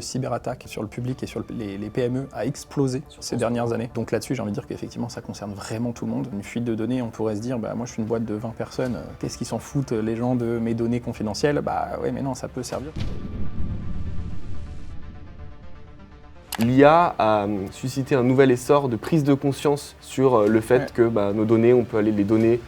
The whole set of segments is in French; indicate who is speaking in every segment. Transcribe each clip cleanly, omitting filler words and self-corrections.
Speaker 1: de cyberattaques sur le public et sur les PME a explosé ces dernières années. Donc là-dessus, j'ai envie de dire qu'effectivement, ça concerne vraiment tout le monde. Une fuite de données, on pourrait se dire, moi je suis une boîte de 20 personnes, qu'est-ce qu'ils s'en foutent les gens de mes données confidentielles? Ouais, mais non, ça peut servir.
Speaker 2: L'IA a suscité un nouvel essor de prise de conscience sur le fait que nos données, on peut aller les donner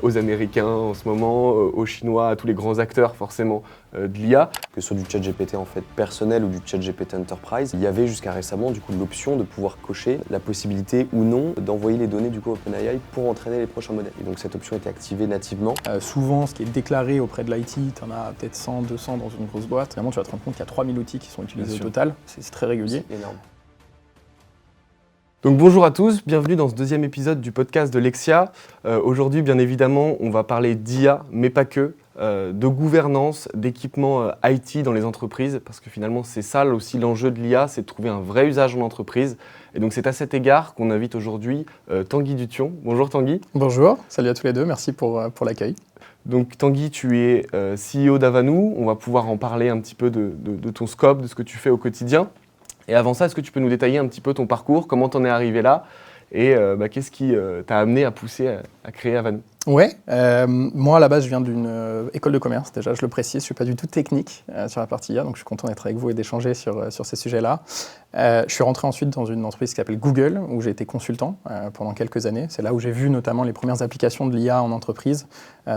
Speaker 2: aux Américains en ce moment, aux Chinois, à tous les grands acteurs forcément de l'IA.
Speaker 3: Que ce soit du ChatGPT en fait personnel ou du ChatGPT Enterprise, il y avait jusqu'à récemment du coup l'option de pouvoir cocher la possibilité ou non d'envoyer les données du coup OpenAI pour entraîner les prochains modèles. Et donc cette option était activée nativement.
Speaker 1: Souvent, ce qui est déclaré auprès de l'IT, tu en as peut-être 100, 200 dans une grosse boîte. Finalement, tu vas te rendre compte qu'il y a 3000 outils qui sont utilisés au total. C'est très régulier.
Speaker 3: C'est énorme.
Speaker 2: Donc bonjour à tous, bienvenue dans ce deuxième épisode du podcast de Lexia. Aujourd'hui, bien évidemment, on va parler d'IA, mais pas que, de gouvernance, d'équipement IT dans les entreprises, parce que finalement, c'est ça aussi l'enjeu de l'IA, c'est de trouver un vrai usage en entreprise. Et donc c'est à cet égard qu'on invite aujourd'hui Tanguy Dution. Bonjour Tanguy.
Speaker 1: Bonjour, salut à tous les deux, merci pour l'accueil.
Speaker 2: Donc Tanguy, tu es CEO d'Avanou, on va pouvoir en parler un petit peu de ton scope, de ce que tu fais au quotidien. Et avant ça, est-ce que tu peux nous détailler un petit peu ton parcours, comment t'en es arrivé là et qu'est-ce qui t'a amené à pousser à créer Avanou?
Speaker 1: Ouais, moi à la base je viens d'une école de commerce, déjà je le précise, je ne suis pas du tout technique sur la partie IA, donc je suis content d'être avec vous et d'échanger sur ces sujets-là. Je suis rentré ensuite dans une entreprise qui s'appelle Google, où j'ai été consultant pendant quelques années. C'est là où j'ai vu notamment les premières applications de l'IA en entreprise,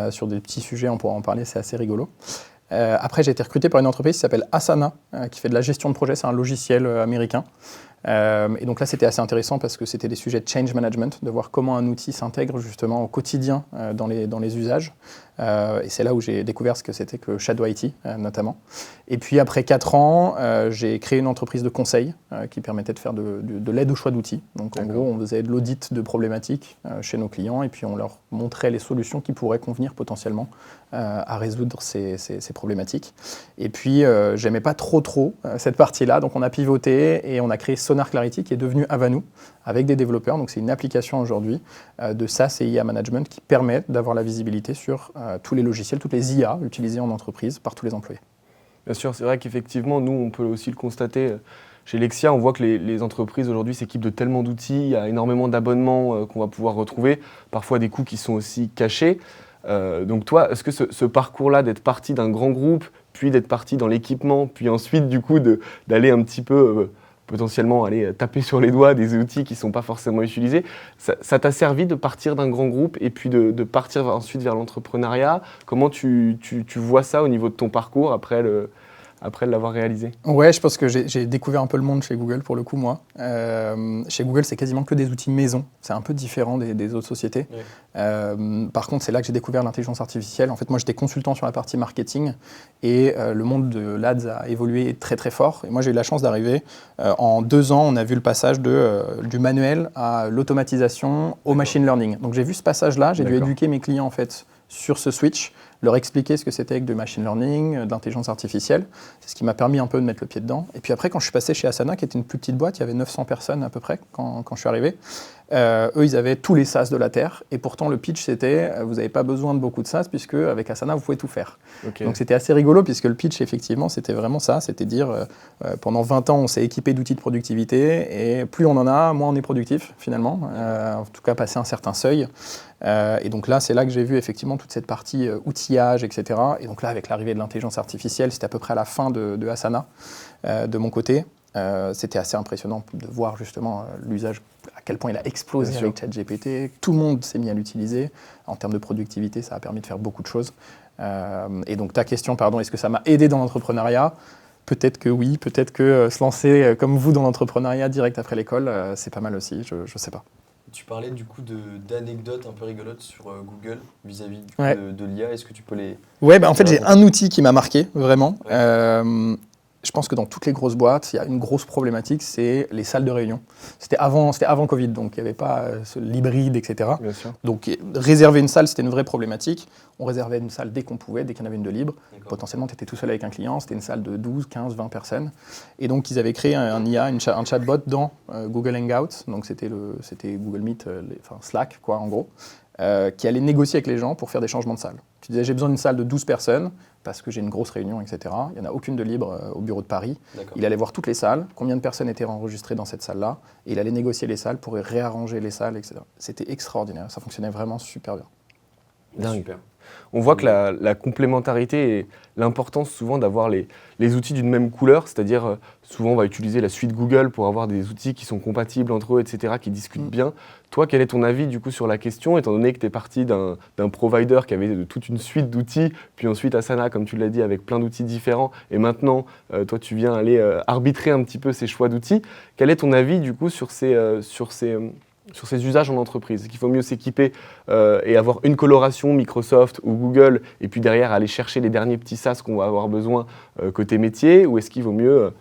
Speaker 1: sur des petits sujets, on pourra en parler, c'est assez rigolo. Après, j'ai été recruté par une entreprise qui s'appelle Asana, qui fait de la gestion de projet, c'est un logiciel américain. Et donc là, c'était assez intéressant parce que c'était des sujets de change management, de voir comment un outil s'intègre justement au quotidien dans les usages. Et c'est là où j'ai découvert ce que c'était que Shadow IT, notamment. Et puis après 4 ans, j'ai créé une entreprise de conseil qui permettait de faire de l'aide au choix d'outils. Donc en gros, on faisait de l'audit de problématiques chez nos clients et puis on leur montrait les solutions qui pourraient convenir potentiellement à résoudre ces problématiques. Et puis, j'aimais pas trop cette partie-là, donc on a pivoté et on a créé Sonar Clarity qui est devenu Avanou avec des développeurs. Donc c'est une application aujourd'hui de SaaS et IA management qui permet d'avoir la visibilité sur tous les logiciels, toutes les IA utilisées en entreprise par tous les employés.
Speaker 2: Bien sûr, c'est vrai qu'effectivement, nous, on peut aussi le constater. Chez Lexia, on voit que les entreprises aujourd'hui s'équipent de tellement d'outils, il y a énormément d'abonnements qu'on va pouvoir retrouver, parfois des coûts qui sont aussi cachés. Donc toi, est-ce que ce parcours-là d'être parti d'un grand groupe, puis d'être parti dans l'équipement, puis ensuite du coup d'aller un petit peu potentiellement aller taper sur les doigts des outils qui ne sont pas forcément utilisés, ça t'a servi de partir d'un grand groupe et puis de partir ensuite vers l'entrepreneuriat? Comment tu vois ça au niveau de ton parcours après l'avoir réalisé?
Speaker 1: Ouais, je pense que j'ai découvert un peu le monde chez Google pour le coup, moi. Chez Google, c'est quasiment que des outils maison. C'est un peu différent des autres sociétés. Oui. Par contre, c'est là que j'ai découvert l'intelligence artificielle. En fait, moi, j'étais consultant sur la partie marketing et le monde de l'ADS a évolué très fort. Et moi, j'ai eu la chance d'arriver. En 2 ans, on a vu le passage du manuel à l'automatisation au machine learning. Donc, j'ai vu ce passage-là. J'ai dû éduquer mes clients en fait sur ce switch, leur expliquer ce que c'était avec du machine learning, de l'intelligence artificielle. C'est ce qui m'a permis un peu de mettre le pied dedans. Et puis après, quand je suis passé chez Asana, qui était une plus petite boîte, il y avait 900 personnes à peu près quand je suis arrivé. Eux, ils avaient tous les SaaS de la Terre. Et pourtant, le pitch, c'était vous n'avez pas besoin de beaucoup de SaaS, puisque avec Asana, vous pouvez tout faire. Okay. Donc c'était assez rigolo, puisque le pitch, effectivement, c'était vraiment ça. C'était dire, pendant 20 ans, on s'est équipé d'outils de productivité, et plus on en a, moins on est productif, finalement. En tout cas, passer un certain seuil. Et donc là, c'est là que j'ai vu effectivement toute cette partie outillage, etc. Et donc là, avec l'arrivée de l'intelligence artificielle, c'était à peu près à la fin de Asana, de mon côté. C'était assez impressionnant de voir justement l'usage, à quel point il a explosé avec ChatGPT. Tout le monde s'est mis à l'utiliser. En termes de productivité, ça a permis de faire beaucoup de choses. Et donc ta question, pardon, est-ce que ça m'a aidé dans l'entrepreneuriat ? Peut-être que oui, peut-être que se lancer comme vous dans l'entrepreneuriat direct après l'école, c'est pas mal aussi, je sais pas.
Speaker 3: Tu parlais du coup d'anecdotes un peu rigolotes sur Google vis-à-vis de l'IA. Est-ce que tu peux les...
Speaker 1: Ouais, en fait, j'ai un outil qui m'a marqué, vraiment. Ouais. Je pense que dans toutes les grosses boîtes, il y a une grosse problématique, c'est les salles de réunion. C'était avant Covid, donc il n'y avait pas l'hybride, etc.
Speaker 2: Bien sûr.
Speaker 1: Donc réserver une salle, c'était une vraie problématique. On réservait une salle dès qu'on pouvait, dès qu'il y en avait une de libre. Potentiellement, tu étais tout seul avec un client, c'était une salle de 12, 15, 20 personnes. Et donc, ils avaient créé un IA, un chatbot dans Google Hangouts, donc c'était Google Meet, Slack, quoi, en gros, qui allait négocier avec les gens pour faire des changements de salle. Tu disais, j'ai besoin d'une salle de 12 personnes, parce que j'ai une grosse réunion, etc. Il n'y en a aucune de libre au bureau de Paris. Il allait voir toutes les salles, combien de personnes étaient enregistrées dans cette salle-là, et il allait négocier les salles pour réarranger les salles, etc. C'était extraordinaire, ça fonctionnait vraiment super bien.
Speaker 2: Dingue. Super. On voit que la complémentarité et l'importance souvent d'avoir les outils d'une même couleur, c'est-à-dire souvent on va utiliser la suite Google pour avoir des outils qui sont compatibles entre eux, etc., qui discutent bien. Toi, quel est ton avis du coup sur la question, étant donné que tu es parti d'un provider qui avait toute une suite d'outils, puis ensuite Asana, comme tu l'as dit, avec plein d'outils différents, et maintenant, toi, tu viens aller arbitrer un petit peu ces choix d'outils. Quel est ton avis du coup sur ces usages en entreprise? Est-ce qu'il faut mieux s'équiper et avoir une coloration Microsoft ou Google et puis derrière aller chercher les derniers petits SaaS qu'on va avoir besoin côté métier, ou est-ce qu'il vaut mieux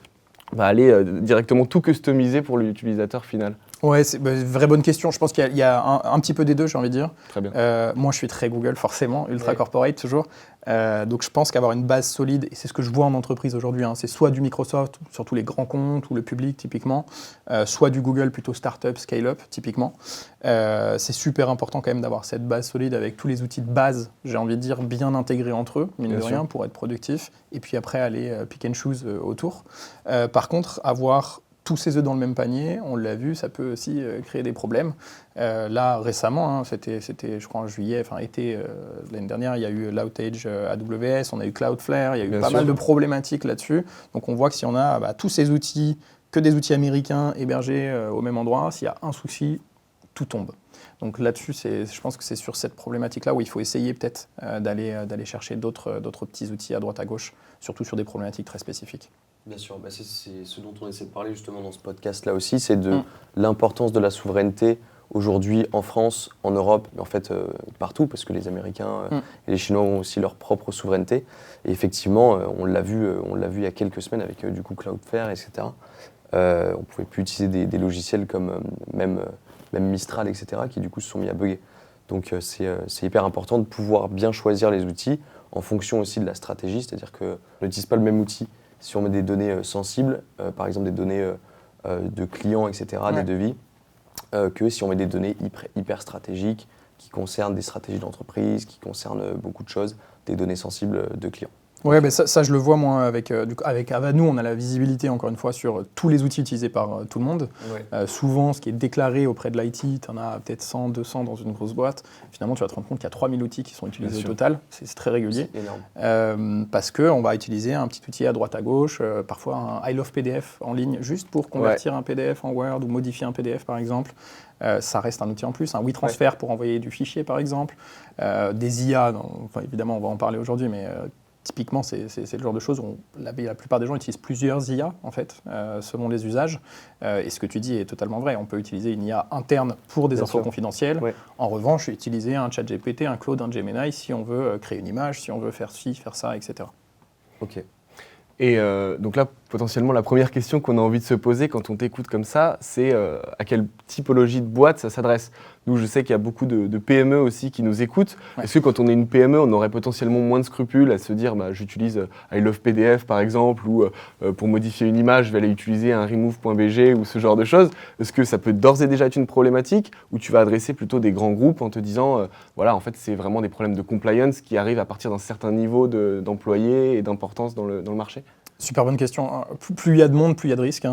Speaker 2: aller directement tout customiser pour l'utilisateur final?
Speaker 1: Ouais, c'est une vraie bonne question. Je pense qu'il y a un petit peu des deux, j'ai envie de dire.
Speaker 2: Très bien.
Speaker 1: Moi, je suis très Google, forcément, ultra corporate toujours. Donc, je pense qu'avoir une base solide, et c'est ce que je vois en entreprise aujourd'hui, c'est soit du Microsoft, surtout les grands comptes ou le public typiquement, soit du Google plutôt startup, scale-up typiquement. C'est super important quand même d'avoir cette base solide avec tous les outils de base, j'ai envie de dire, bien intégrés entre eux, mine de rien, pour être productif, et puis après aller pick and choose autour. Par contre, avoir tous ces œufs dans le même panier, on l'a vu, ça peut aussi créer des problèmes. Là, récemment, c'était, je crois, en juillet, été l'année dernière, il y a eu l'outage AWS, on a eu Cloudflare, il y a eu pas mal de problématiques là-dessus. Donc, on voit que si on a tous ces outils, que des outils américains hébergés au même endroit, s'il y a un souci, tout tombe. Donc là-dessus, je pense que c'est sur cette problématique-là où il faut essayer peut-être d'aller chercher d'autres petits outils à droite à gauche, surtout sur des problématiques très spécifiques.
Speaker 3: Bien sûr, c'est ce dont on essaie de parler justement dans ce podcast-là aussi, c'est de l'importance de la souveraineté aujourd'hui en France, en Europe, mais en fait partout, parce que les Américains et les Chinois ont aussi leur propre souveraineté. Et effectivement, on l'a vu il y a quelques semaines avec du coup Cloudflare, etc. On ne pouvait plus utiliser des logiciels comme même Mistral, etc., qui du coup se sont mis à bugger. Donc c'est hyper important de pouvoir bien choisir les outils en fonction aussi de la stratégie, c'est-à-dire qu'on n'utilise pas le même outil si on met des données sensibles, par exemple des données de clients, etc., des devis, que si on met des données hyper stratégiques qui concernent des stratégies d'entreprise, qui concernent beaucoup de choses, des données sensibles de clients.
Speaker 1: Oui, ça je le vois moi avec Avanu, on a la visibilité encore une fois sur tous les outils utilisés par tout le monde. Souvent, ce qui est déclaré auprès de l'IT, tu en as peut-être 100, 200 dans une grosse boîte. Finalement, tu vas te rendre compte qu'il y a 3000 outils qui sont utilisés au total. C'est très régulier.
Speaker 3: C'est énorme.
Speaker 1: Parce qu'on va utiliser un petit outil à droite à gauche, parfois un I Love PDF en ligne, juste pour convertir un PDF en Word ou modifier un PDF par exemple. Ça reste un outil en plus, un WeTransfer pour envoyer du fichier par exemple. Des IA, évidemment on va en parler aujourd'hui, mais typiquement, c'est le genre de choses où la plupart des gens utilisent plusieurs IA, en fait, selon les usages. Et ce que tu dis est totalement vrai. On peut utiliser une IA interne pour des infos confidentielles. En revanche, utiliser un ChatGPT, un Claude, un Gemini, si on veut créer une image, si on veut faire ci, faire ça, etc.
Speaker 3: Ok.
Speaker 2: Et donc là, potentiellement, la première question qu'on a envie de se poser quand on t'écoute comme ça, c'est à quelle typologie de boîte ça s'adresse? Nous, je sais qu'il y a beaucoup de PME aussi qui nous écoutent. Est-ce que quand on est une PME, on aurait potentiellement moins de scrupules à se dire j'utilise I Love PDF par exemple, ou pour modifier une image, je vais aller utiliser un remove.bg ou ce genre de choses? Est-ce que ça peut d'ores et déjà être une problématique, ou tu vas adresser plutôt des grands groupes en te disant en fait, c'est vraiment des problèmes de compliance qui arrivent à partir d'un certain niveau d'employés et d'importance dans le marché?
Speaker 1: Super bonne question. Plus il y a de monde, plus il y a de risques,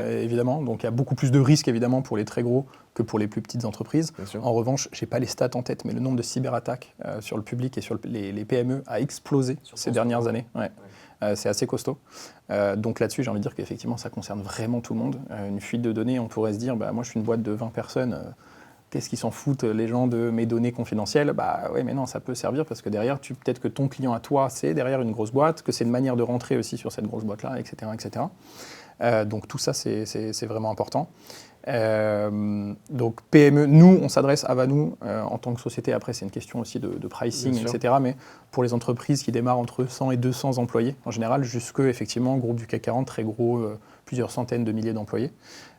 Speaker 1: évidemment. Donc il y a beaucoup plus de risques, évidemment, pour les très gros que pour les plus petites entreprises. En revanche, je n'ai pas les stats en tête, mais le nombre de cyberattaques sur le public et sur les PME a explosé ces dernières années. C'est assez costaud. Donc là-dessus, j'ai envie de dire qu'effectivement, ça concerne vraiment tout le monde. Une fuite de données, on pourrait se dire, moi je suis une boîte de 20 personnes, qu'est-ce qu'ils s'en foutent les gens de mes données confidentielles? Oui, mais non, ça peut servir parce que derrière, peut-être que ton client à toi, c'est derrière une grosse boîte, que c'est une manière de rentrer aussi sur cette grosse boîte-là, etc. etc. Donc tout ça, c'est vraiment important. Donc PME, nous, on s'adresse à Avanu en tant que société. Après, c'est une question aussi de pricing, etc. Mais pour les entreprises qui démarrent entre 100 et 200 employés, en général, jusque, effectivement, groupe du CAC 40, très gros, plusieurs centaines de milliers d'employés.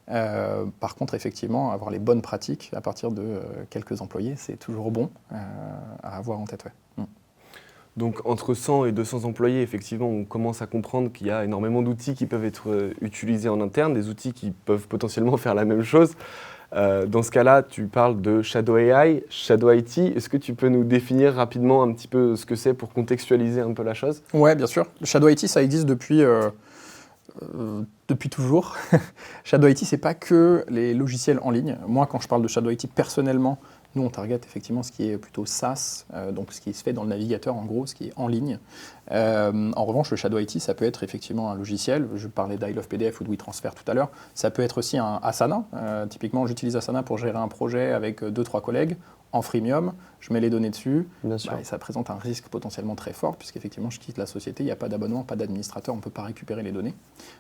Speaker 1: Par contre, effectivement, avoir les bonnes pratiques à partir de quelques employés, c'est toujours bon à avoir en tête.
Speaker 2: Donc entre 100 et 200 employés, effectivement, on commence à comprendre qu'il y a énormément d'outils qui peuvent être utilisés en interne, des outils qui peuvent potentiellement faire la même chose. Dans ce cas-là, tu parles de Shadow AI, Shadow IT. Est-ce que tu peux nous définir rapidement un petit peu ce que c'est pour contextualiser un peu la chose?
Speaker 1: Ouais, bien sûr. Shadow IT, ça existe depuis toujours. Shadow IT, c'est pas que les logiciels en ligne. Moi, quand je parle de Shadow IT personnellement, nous, on target effectivement ce qui est plutôt SaaS, donc ce qui se fait dans le navigateur, en gros, ce qui est en ligne. En revanche, le Shadow IT, ça peut être effectivement un logiciel. Je parlais d'I Love PDF ou de WeTransfer tout à l'heure. Ça peut être aussi un Asana. Typiquement, j'utilise Asana pour gérer un projet avec 2-3 collègues en freemium. Je mets les données dessus.
Speaker 3: Bien sûr.
Speaker 1: Et ça présente un risque potentiellement très fort, puisqu'effectivement, je quitte la société, il n'y a pas d'abonnement, pas d'administrateur, on ne peut pas récupérer les données.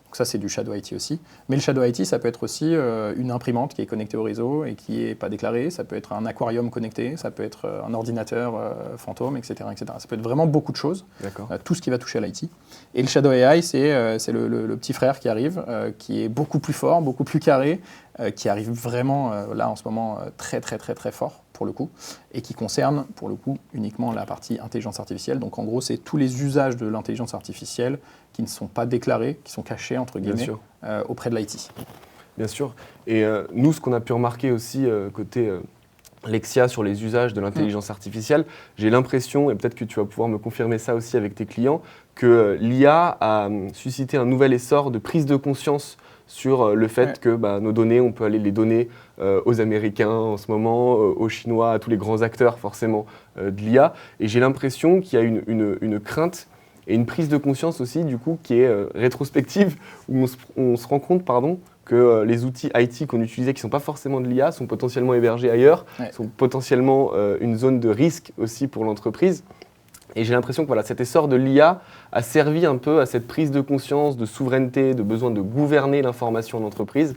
Speaker 1: Donc ça, c'est du Shadow IT aussi. Mais le Shadow IT, ça peut être aussi une imprimante qui est connectée au réseau et qui n'est pas déclarée. Ça peut être un aquarium connecté, ça peut être un ordinateur fantôme, etc., etc. Ça peut être vraiment beaucoup de choses, tout ce qui va toucher à l'IT. Et le Shadow AI, c'est le petit frère qui arrive, qui est beaucoup plus fort, beaucoup plus carré, qui arrive vraiment, là, en ce moment, très, très, très, très fort, pour le coup, et qui concerne, pour le coup, uniquement la partie intelligence artificielle. Donc, en gros, c'est tous les usages de l'intelligence artificielle qui ne sont pas déclarés, qui sont cachés, entre guillemets, auprès de l'IT.
Speaker 2: Bien sûr. Et nous, ce qu'on a pu remarquer aussi côté Lexia sur les usages de l'intelligence artificielle, j'ai l'impression, et peut-être que tu vas pouvoir me confirmer ça aussi avec tes clients, que l'IA a suscité un nouvel essor de prise de conscience sur le fait que nos données, on peut aller les donner aux Américains en ce moment, aux Chinois, à tous les grands acteurs forcément de l'IA. Et j'ai l'impression qu'il y a une crainte et une prise de conscience aussi, du coup, qui est rétrospective, où on se rend compte, que les outils IT qu'on utilisait, qui ne sont pas forcément de l'IA, sont potentiellement hébergés ailleurs, sont potentiellement une zone de risque aussi pour l'entreprise. Et j'ai l'impression que voilà, cet essor de l'IA a servi un peu à cette prise de conscience, de souveraineté, de besoin de gouverner l'information en entreprise,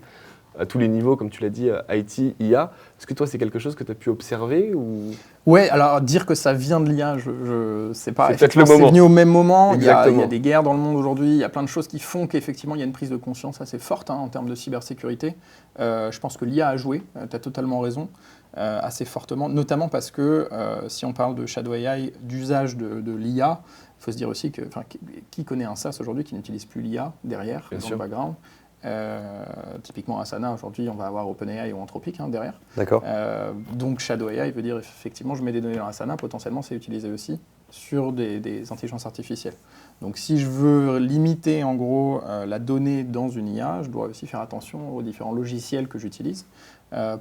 Speaker 2: à tous les niveaux, comme tu l'as dit, IT, IA. Est-ce que toi, c'est quelque chose que tu as pu observer ou...
Speaker 1: Ouais, alors dire que ça vient de l'IA, je sais pas.
Speaker 2: C'est peut-être le moment.
Speaker 1: C'est venu au même moment. Il y a des guerres dans le monde aujourd'hui. Il y a plein de choses qui font qu'effectivement, il y a une prise de conscience assez forte en termes de cybersécurité. Je pense que l'IA a joué. Tu as totalement raison. Assez fortement, notamment parce que si on parle de Shadow AI, d'usage de l'IA, il faut se dire aussi que qui connaît un SaaS aujourd'hui qui n'utilise plus l'IA derrière, dans le background. Typiquement Asana, aujourd'hui, on va avoir OpenAI ou Anthropic derrière.
Speaker 3: D'accord.
Speaker 1: Donc Shadow AI veut dire effectivement, je mets des données dans Asana, potentiellement c'est utilisé aussi sur des intelligences artificielles. Donc si je veux limiter en gros la donnée dans une IA, je dois aussi faire attention aux différents logiciels que j'utilise.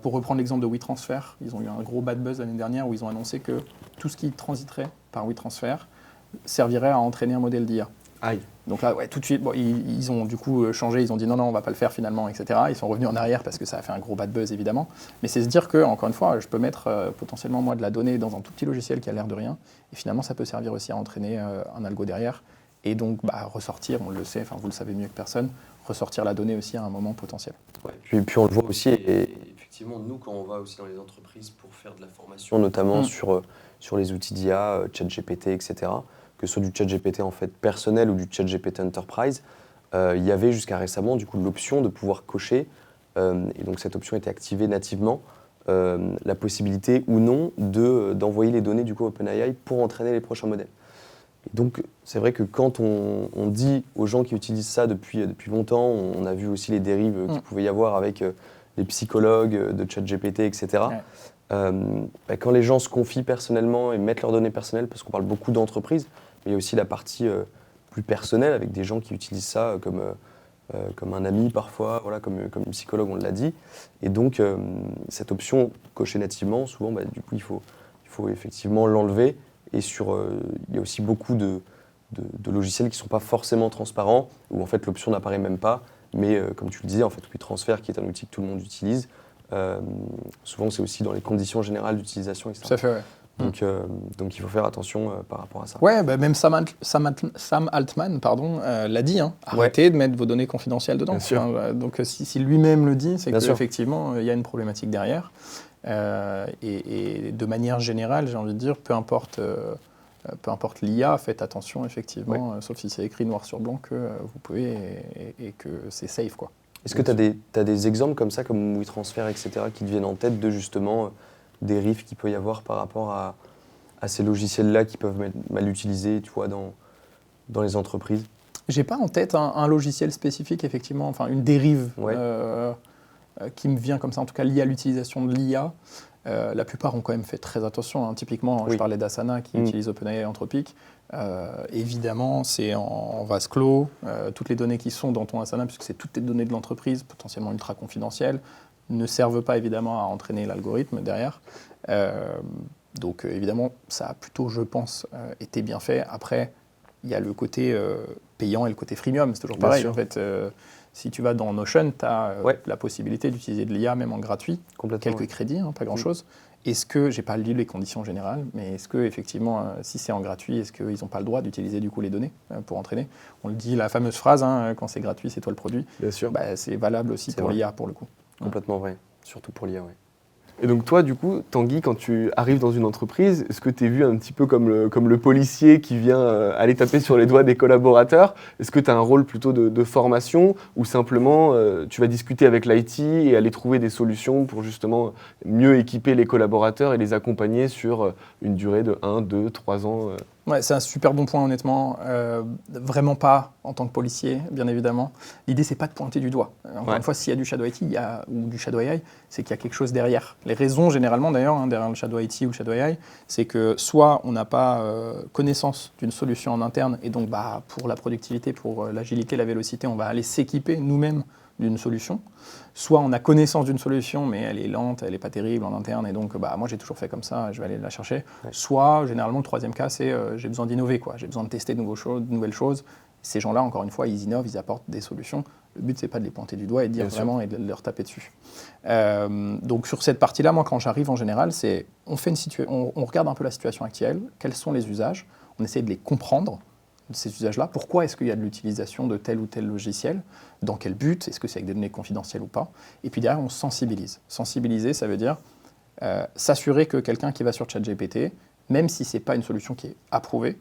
Speaker 1: Pour reprendre l'exemple de WeTransfer, ils ont eu un gros bad buzz l'année dernière où ils ont annoncé que tout ce qui transiterait par WeTransfer servirait à entraîner un modèle d'IA.
Speaker 2: Aïe.
Speaker 1: Donc là, tout de suite, ils ont du coup changé, ils ont dit non, on ne va pas le faire finalement, etc. Ils sont revenus en arrière parce que ça a fait un gros bad buzz évidemment. Mais c'est se dire que, encore une fois, je peux mettre potentiellement moi de la donnée dans un tout petit logiciel qui a l'air de rien, et finalement ça peut servir aussi à entraîner un algo derrière, et donc ressortir, on le sait, vous le savez mieux que personne, ressortir la donnée aussi à un moment potentiel.
Speaker 3: Ouais, puis on le voit aussi, et effectivement, nous quand on va aussi dans les entreprises pour faire de la formation, notamment sur les outils d'IA, ChatGPT, etc., que ce soit du ChatGPT en fait personnel ou du ChatGPT Enterprise, il y avait jusqu'à récemment du coup l'option de pouvoir cocher, et donc cette option était activée nativement, la possibilité ou non d'envoyer les données du coup à OpenAI pour entraîner les prochains modèles. Et donc c'est vrai que quand on dit aux gens qui utilisent ça depuis longtemps, on a vu aussi les dérives qu'il pouvait y avoir avec les psychologues de ChatGPT, etc. Quand les gens se confient personnellement et mettent leurs données personnelles, parce qu'on parle beaucoup d'entreprises, mais il y a aussi la partie plus personnelle avec des gens qui utilisent ça comme un ami parfois, voilà, comme une psychologue, on l'a dit. Et donc, cette option cochée nativement, souvent, du coup, il faut effectivement l'enlever. Et il y a aussi beaucoup de logiciels qui ne sont pas forcément transparents, où en fait l'option n'apparaît même pas. Mais comme tu le disais, en fait, WeTransfer, qui est un outil que tout le monde utilise, souvent c'est aussi dans les conditions générales d'utilisation, etc.
Speaker 1: Ça fait, ouais.
Speaker 3: Donc il faut faire attention par rapport à ça.
Speaker 1: Ouais, même Sam Altman l'a dit, arrêtez de mettre vos données confidentielles dedans. Donc si lui-même le dit, c'est qu'effectivement il y a une problématique derrière. Et de manière générale, j'ai envie de dire, peu importe l'IA, faites attention effectivement, sauf si c'est écrit noir sur blanc que vous pouvez et que c'est safe, quoi.
Speaker 3: Est-ce que tu as des exemples comme ça, comme WeTransfer, etc., qui te viennent en tête de justement des risques qu'il peut y avoir par rapport à ces logiciels-là qui peuvent être mal utilisés, tu vois, dans les entreprises?
Speaker 1: J'ai pas en tête un logiciel spécifique, effectivement, une dérive. qui me vient comme ça, en tout cas lié à l'utilisation de l'IA. La plupart ont quand même fait très attention. Hein. Typiquement, je parlais d'Asana qui utilise OpenAI et Anthropic. Évidemment, c'est en vase clos. Toutes les données qui sont dans ton Asana, puisque c'est toutes les données de l'entreprise, potentiellement ultra confidentielles, ne servent pas évidemment à entraîner l'algorithme derrière. Donc évidemment, ça a plutôt, je pense, été bien fait. Après, il y a le côté payant et le côté freemium. C'est toujours pareil. En fait, si tu vas dans Notion, tu as la possibilité d'utiliser de l'IA même en gratuit. Quelques crédits, hein, pas grand-chose. Est-ce que, j'ai pas lu les conditions générales, mais est-ce que effectivement, si c'est en gratuit, est-ce qu'ils n'ont pas le droit d'utiliser du coup les données pour entraîner? On le dit, la fameuse phrase, hein, quand c'est gratuit, c'est toi le produit.
Speaker 2: Bien sûr.
Speaker 1: Bah, c'est valable aussi pour l'IA pour le coup.
Speaker 3: Complètement vrai, surtout pour l'IA, oui.
Speaker 2: Et donc toi, du coup, Tanguy, quand tu arrives dans une entreprise, est-ce que tu es vu un petit peu comme le policier qui vient aller taper sur les doigts des collaborateurs? Est-ce que tu as un rôle plutôt de formation ou simplement tu vas discuter avec l'IT et aller trouver des solutions pour justement mieux équiper les collaborateurs et les accompagner sur une durée de 1, 2, 3 ans
Speaker 1: Ouais, c'est un super bon point, honnêtement. Vraiment pas en tant que policier, bien évidemment. L'idée, c'est pas de pointer du doigt. Encore une fois, s'il y a du Shadow IT ou du Shadow AI, c'est qu'il y a quelque chose derrière. Les raisons, généralement, d'ailleurs, hein, derrière le Shadow IT ou le Shadow AI, c'est que soit on n'a pas connaissance d'une solution en interne, et donc pour la productivité, pour l'agilité, la vélocité, on va aller s'équiper nous-mêmes d'une solution. Soit on a connaissance d'une solution, mais elle est lente, elle n'est pas terrible en interne, et donc moi j'ai toujours fait comme ça, je vais aller la chercher. Soit, généralement, le troisième cas, c'est j'ai besoin d'innover, j'ai besoin de tester de nouvelles choses. Ces gens-là, encore une fois, ils innovent, ils apportent des solutions. Le but, c'est pas de les pointer du doigt et de dire vraiment et de leur taper dessus. Donc sur cette partie-là, moi, quand j'arrive en général, c'est on regarde un peu la situation actuelle, quels sont les usages, on essaie de les comprendre, ces usages-là. Pourquoi est-ce qu'il y a de l'utilisation de tel ou tel logiciel? Dans quel but? Est-ce que c'est avec des données confidentielles ou pas? Et puis derrière, on sensibilise. Sensibiliser, ça veut dire s'assurer que quelqu'un qui va sur ChatGPT, même si ce n'est pas une solution qui est approuvée,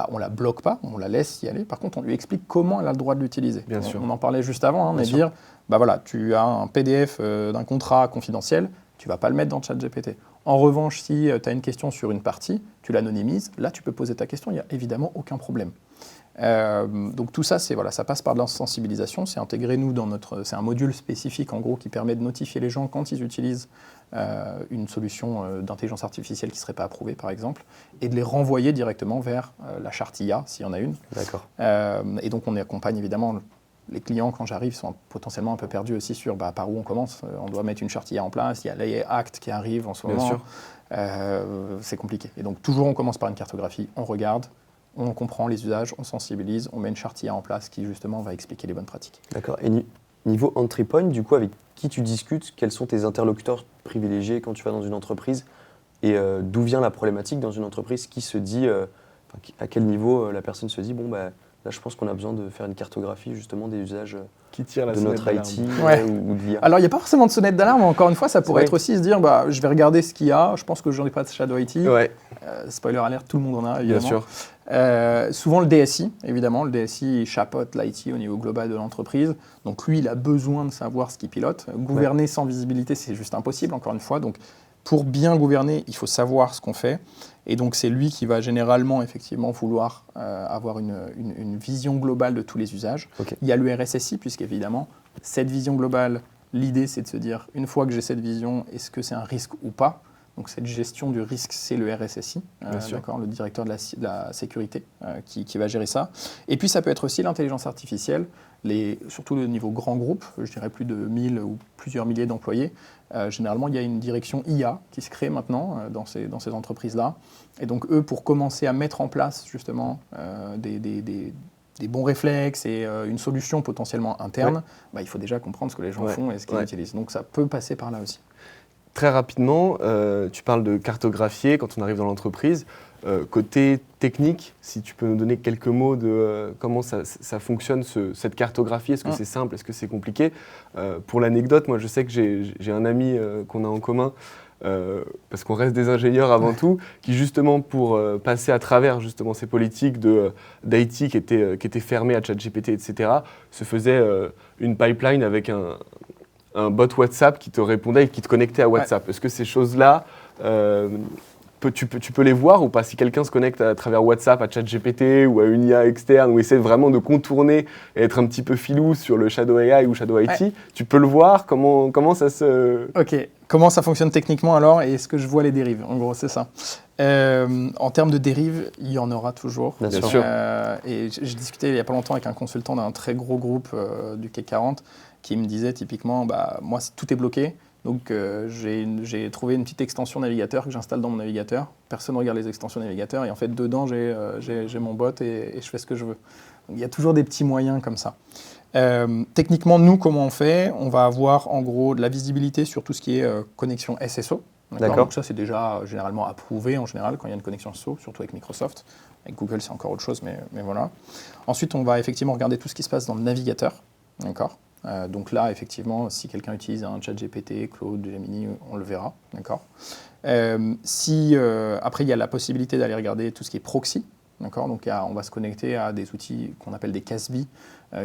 Speaker 1: on ne la bloque pas, on la laisse y aller. Par contre, on lui explique comment elle a le droit de l'utiliser.
Speaker 2: Bien sûr.
Speaker 1: On en parlait juste avant, mais dire, voilà, tu as un PDF d'un contrat confidentiel, tu ne vas pas le mettre dans ChatGPT. En revanche, si tu as une question sur une partie, tu l'anonymises, là tu peux poser ta question, il n'y a évidemment aucun problème. Donc tout ça, ça passe par de la sensibilisation, c'est intégré c'est un module spécifique en gros qui permet de notifier les gens quand ils utilisent une solution d'intelligence artificielle qui ne serait pas approuvée par exemple, et de les renvoyer directement vers la charte IA s'il y en a une.
Speaker 3: D'accord.
Speaker 1: Et donc on accompagne évidemment les clients quand j'arrive sont potentiellement un peu perdus aussi sur par où on commence. On doit mettre une charte IA en place, il y a l'AI Act qui arrive en ce moment. C'est compliqué. Et donc toujours on commence par une cartographie, on regarde, on comprend les usages, on sensibilise, on met une charte IA en place qui justement va expliquer les bonnes pratiques.
Speaker 3: D'accord. Et niveau entry point, du coup, avec qui tu discutes? Quels sont tes interlocuteurs privilégiés quand tu vas dans une entreprise? Et d'où vient la problématique dans une entreprise? Qui se dit, à quel niveau la personne se dit, là, je pense qu'on a besoin de faire une cartographie justement des usages
Speaker 2: qui tire la
Speaker 3: de notre IT ou de l'IA.
Speaker 1: Alors, il n'y a pas forcément de sonnette d'alarme. Encore une fois, ça pourrait être aussi se dire, je vais regarder ce qu'il y a. Je pense que je n'en ai pas de Shadow IT. Spoiler alert, tout le monde en a, évidemment.
Speaker 2: Bien sûr.
Speaker 1: Souvent, le DSI, évidemment. Le DSI chapeaute l'IT au niveau global de l'entreprise. Donc, lui, il a besoin de savoir ce qu'il pilote. Gouverner sans visibilité, c'est juste impossible, encore une fois. Donc, pour bien gouverner, il faut savoir ce qu'on fait. Et donc, c'est lui qui va généralement, effectivement, vouloir avoir une vision globale de tous les usages. Il y a le RSSI, puisqu'évidemment, cette vision globale, l'idée, c'est de se dire, une fois que j'ai cette vision, est-ce que c'est un risque ou pas? Donc, cette gestion du risque, c'est le RSSI, le directeur de la sécurité, qui va gérer ça. Et puis, ça peut être aussi l'intelligence artificielle, surtout au niveau grand groupe, je dirais plus de 1000 ou plusieurs milliers d'employés. Généralement, il y a une direction IA qui se crée maintenant dans ces entreprises-là. Et donc, eux, pour commencer à mettre en place justement des bons réflexes et une solution potentiellement interne, il faut déjà comprendre ce que les gens font et ce qu'ils utilisent. Donc, ça peut passer par là aussi.
Speaker 2: Très rapidement, tu parles de cartographier quand on arrive dans l'entreprise. Côté technique, si tu peux nous donner quelques mots de comment ça fonctionne, cette cartographie, est-ce que c'est simple, est-ce que c'est compliqué? Pour l'anecdote, moi je sais que j'ai un ami qu'on a en commun, parce qu'on reste des ingénieurs avant tout, qui justement pour passer à travers justement ces politiques d'IT qui étaient fermées à ChatGPT, etc., se faisait une pipeline avec un bot WhatsApp qui te répondait et qui te connectait à WhatsApp. Est-ce que ces choses-là, tu peux les voir ou pas? Si quelqu'un se connecte à travers WhatsApp, à ChatGPT ou à une IA externe, ou essaie vraiment de contourner et être un petit peu filou sur le Shadow AI ou Shadow IT, tu peux le voir? Comment ça se...
Speaker 1: Ok, comment ça fonctionne techniquement alors et est-ce que je vois les dérives? En gros, c'est ça. En termes de dérives, il y en aura toujours.
Speaker 3: Bien sûr.
Speaker 1: Et j'ai discuté il n'y a pas longtemps avec un consultant d'un très gros groupe du CAC 40 qui me disait typiquement, moi, tout est bloqué. Donc j'ai trouvé une petite extension navigateur que j'installe dans mon navigateur. Personne ne regarde les extensions navigateur et en fait dedans j'ai mon bot et je fais ce que je veux. Donc, il y a toujours des petits moyens comme ça. Techniquement, nous, comment on fait? On va avoir en gros de la visibilité sur tout ce qui est connexion SSO.
Speaker 3: D'accord.
Speaker 1: Donc ça c'est déjà généralement approuvé en général quand il y a une connexion SSO, surtout avec Microsoft. Avec Google c'est encore autre chose, mais voilà. Ensuite on va effectivement regarder tout ce qui se passe dans le navigateur. D'accord. Donc là, effectivement, si quelqu'un utilise un ChatGPT, Claude, Gemini, on le verra, d'accord. Après, il y a la possibilité d'aller regarder tout ce qui est proxy, d'accord. Donc on va se connecter à des outils qu'on appelle des CASB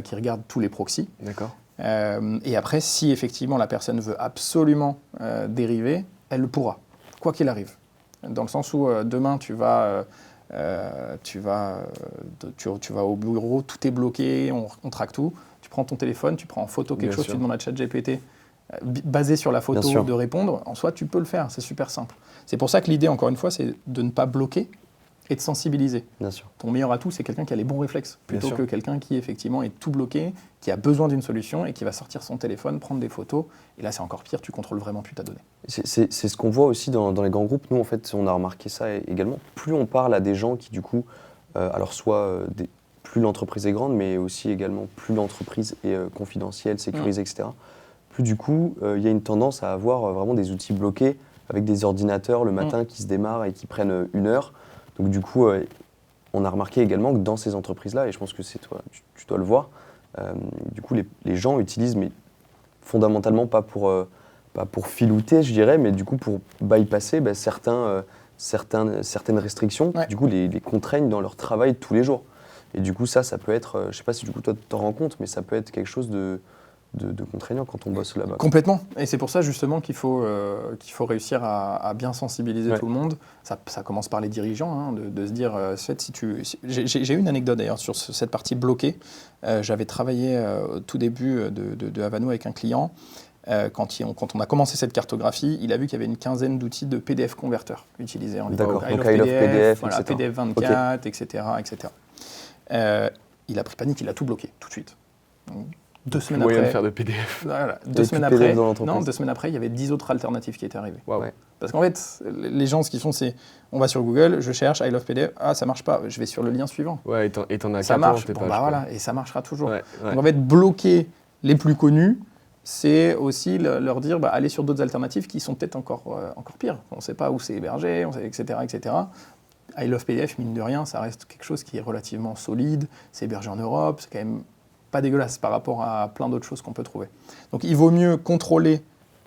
Speaker 1: qui regardent tous les proxys.
Speaker 2: D'accord.
Speaker 1: Et après, si effectivement la personne veut absolument dériver, elle le pourra, quoi qu'il arrive. Dans le sens où demain, tu vas au bureau, tout est bloqué, on traque tout. Tu prends ton téléphone, tu prends en photo quelque chose, tu demandes à ChatGPT, basé sur la photo, de répondre. En soi, tu peux le faire, c'est super simple. C'est pour ça que l'idée, encore une fois, c'est de ne pas bloquer et de sensibiliser.
Speaker 3: Bien sûr.
Speaker 1: Ton meilleur atout, c'est quelqu'un qui a les bons réflexes, plutôt que quelqu'un qui, effectivement, est tout bloqué, qui a besoin d'une solution et qui va sortir son téléphone, prendre des photos. Et là, c'est encore pire, tu contrôles vraiment plus ta donnée.
Speaker 3: C'est ce qu'on voit aussi dans les grands groupes. Nous, en fait, on a remarqué ça également. Plus on parle à des gens qui, du coup, plus l'entreprise est grande, mais aussi également plus l'entreprise est confidentielle, sécurisée, etc. Plus du coup, il y a une tendance à avoir vraiment des outils bloqués avec des ordinateurs le matin qui se démarrent et qui prennent 1 heure. Donc du coup, on a remarqué également que dans ces entreprises-là, et je pense que c'est toi, tu dois le voir, du coup, les gens utilisent, mais fondamentalement pas pour filouter, je dirais, mais du coup pour bypasser certaines restrictions, qui du coup les contraignent dans leur travail tous les jours. Et du coup, ça peut être, je ne sais pas si du coup toi tu t'en rends compte, mais ça peut être quelque chose de contraignant quand on bosse là-bas.
Speaker 1: Complètement. Et c'est pour ça justement qu'il faut réussir à bien sensibiliser tout le monde. Ça commence par les dirigeants, de se dire, j'ai eu une anecdote d'ailleurs sur cette partie bloquée. J'avais travaillé au tout début de Havano avec un client. Quand on a commencé cette cartographie, il a vu qu'il y avait une quinzaine d'outils de PDF converteurs utilisés en ligne.
Speaker 3: D'accord, donc I Love PDF,
Speaker 1: voilà,
Speaker 3: etc.
Speaker 1: PDF 24, etc. Il a pris panique, il a tout bloqué tout de suite. Donc, 2 semaines après,
Speaker 2: moyen de faire de PDF.
Speaker 1: Voilà,
Speaker 3: Et
Speaker 1: 2 semaines
Speaker 3: plus de PDF
Speaker 1: après,
Speaker 3: dans l'entreprise.
Speaker 1: 2 semaines après, il y avait 10 autres alternatives qui étaient arrivées.
Speaker 2: Wow.
Speaker 1: Parce qu'en fait, les gens, ce qu'ils font, c'est on va sur Google, je cherche I Love PDF, ça marche pas, je vais sur le lien suivant.
Speaker 2: Ouais, et t'en as
Speaker 1: Ça
Speaker 2: 14,
Speaker 1: marche,
Speaker 2: tes
Speaker 1: bon,
Speaker 2: pages,
Speaker 1: voilà, et ça marchera toujours.
Speaker 2: Ouais.
Speaker 1: Donc en fait, bloquer les plus connus, c'est aussi leur dire allez sur d'autres alternatives qui sont peut-être encore pires. On ne sait pas où c'est hébergé, etc., etc. I Love PDF, mine de rien, ça reste quelque chose qui est relativement solide, c'est hébergé en Europe, c'est quand même pas dégueulasse par rapport à plein d'autres choses qu'on peut trouver. Donc il vaut mieux contrôler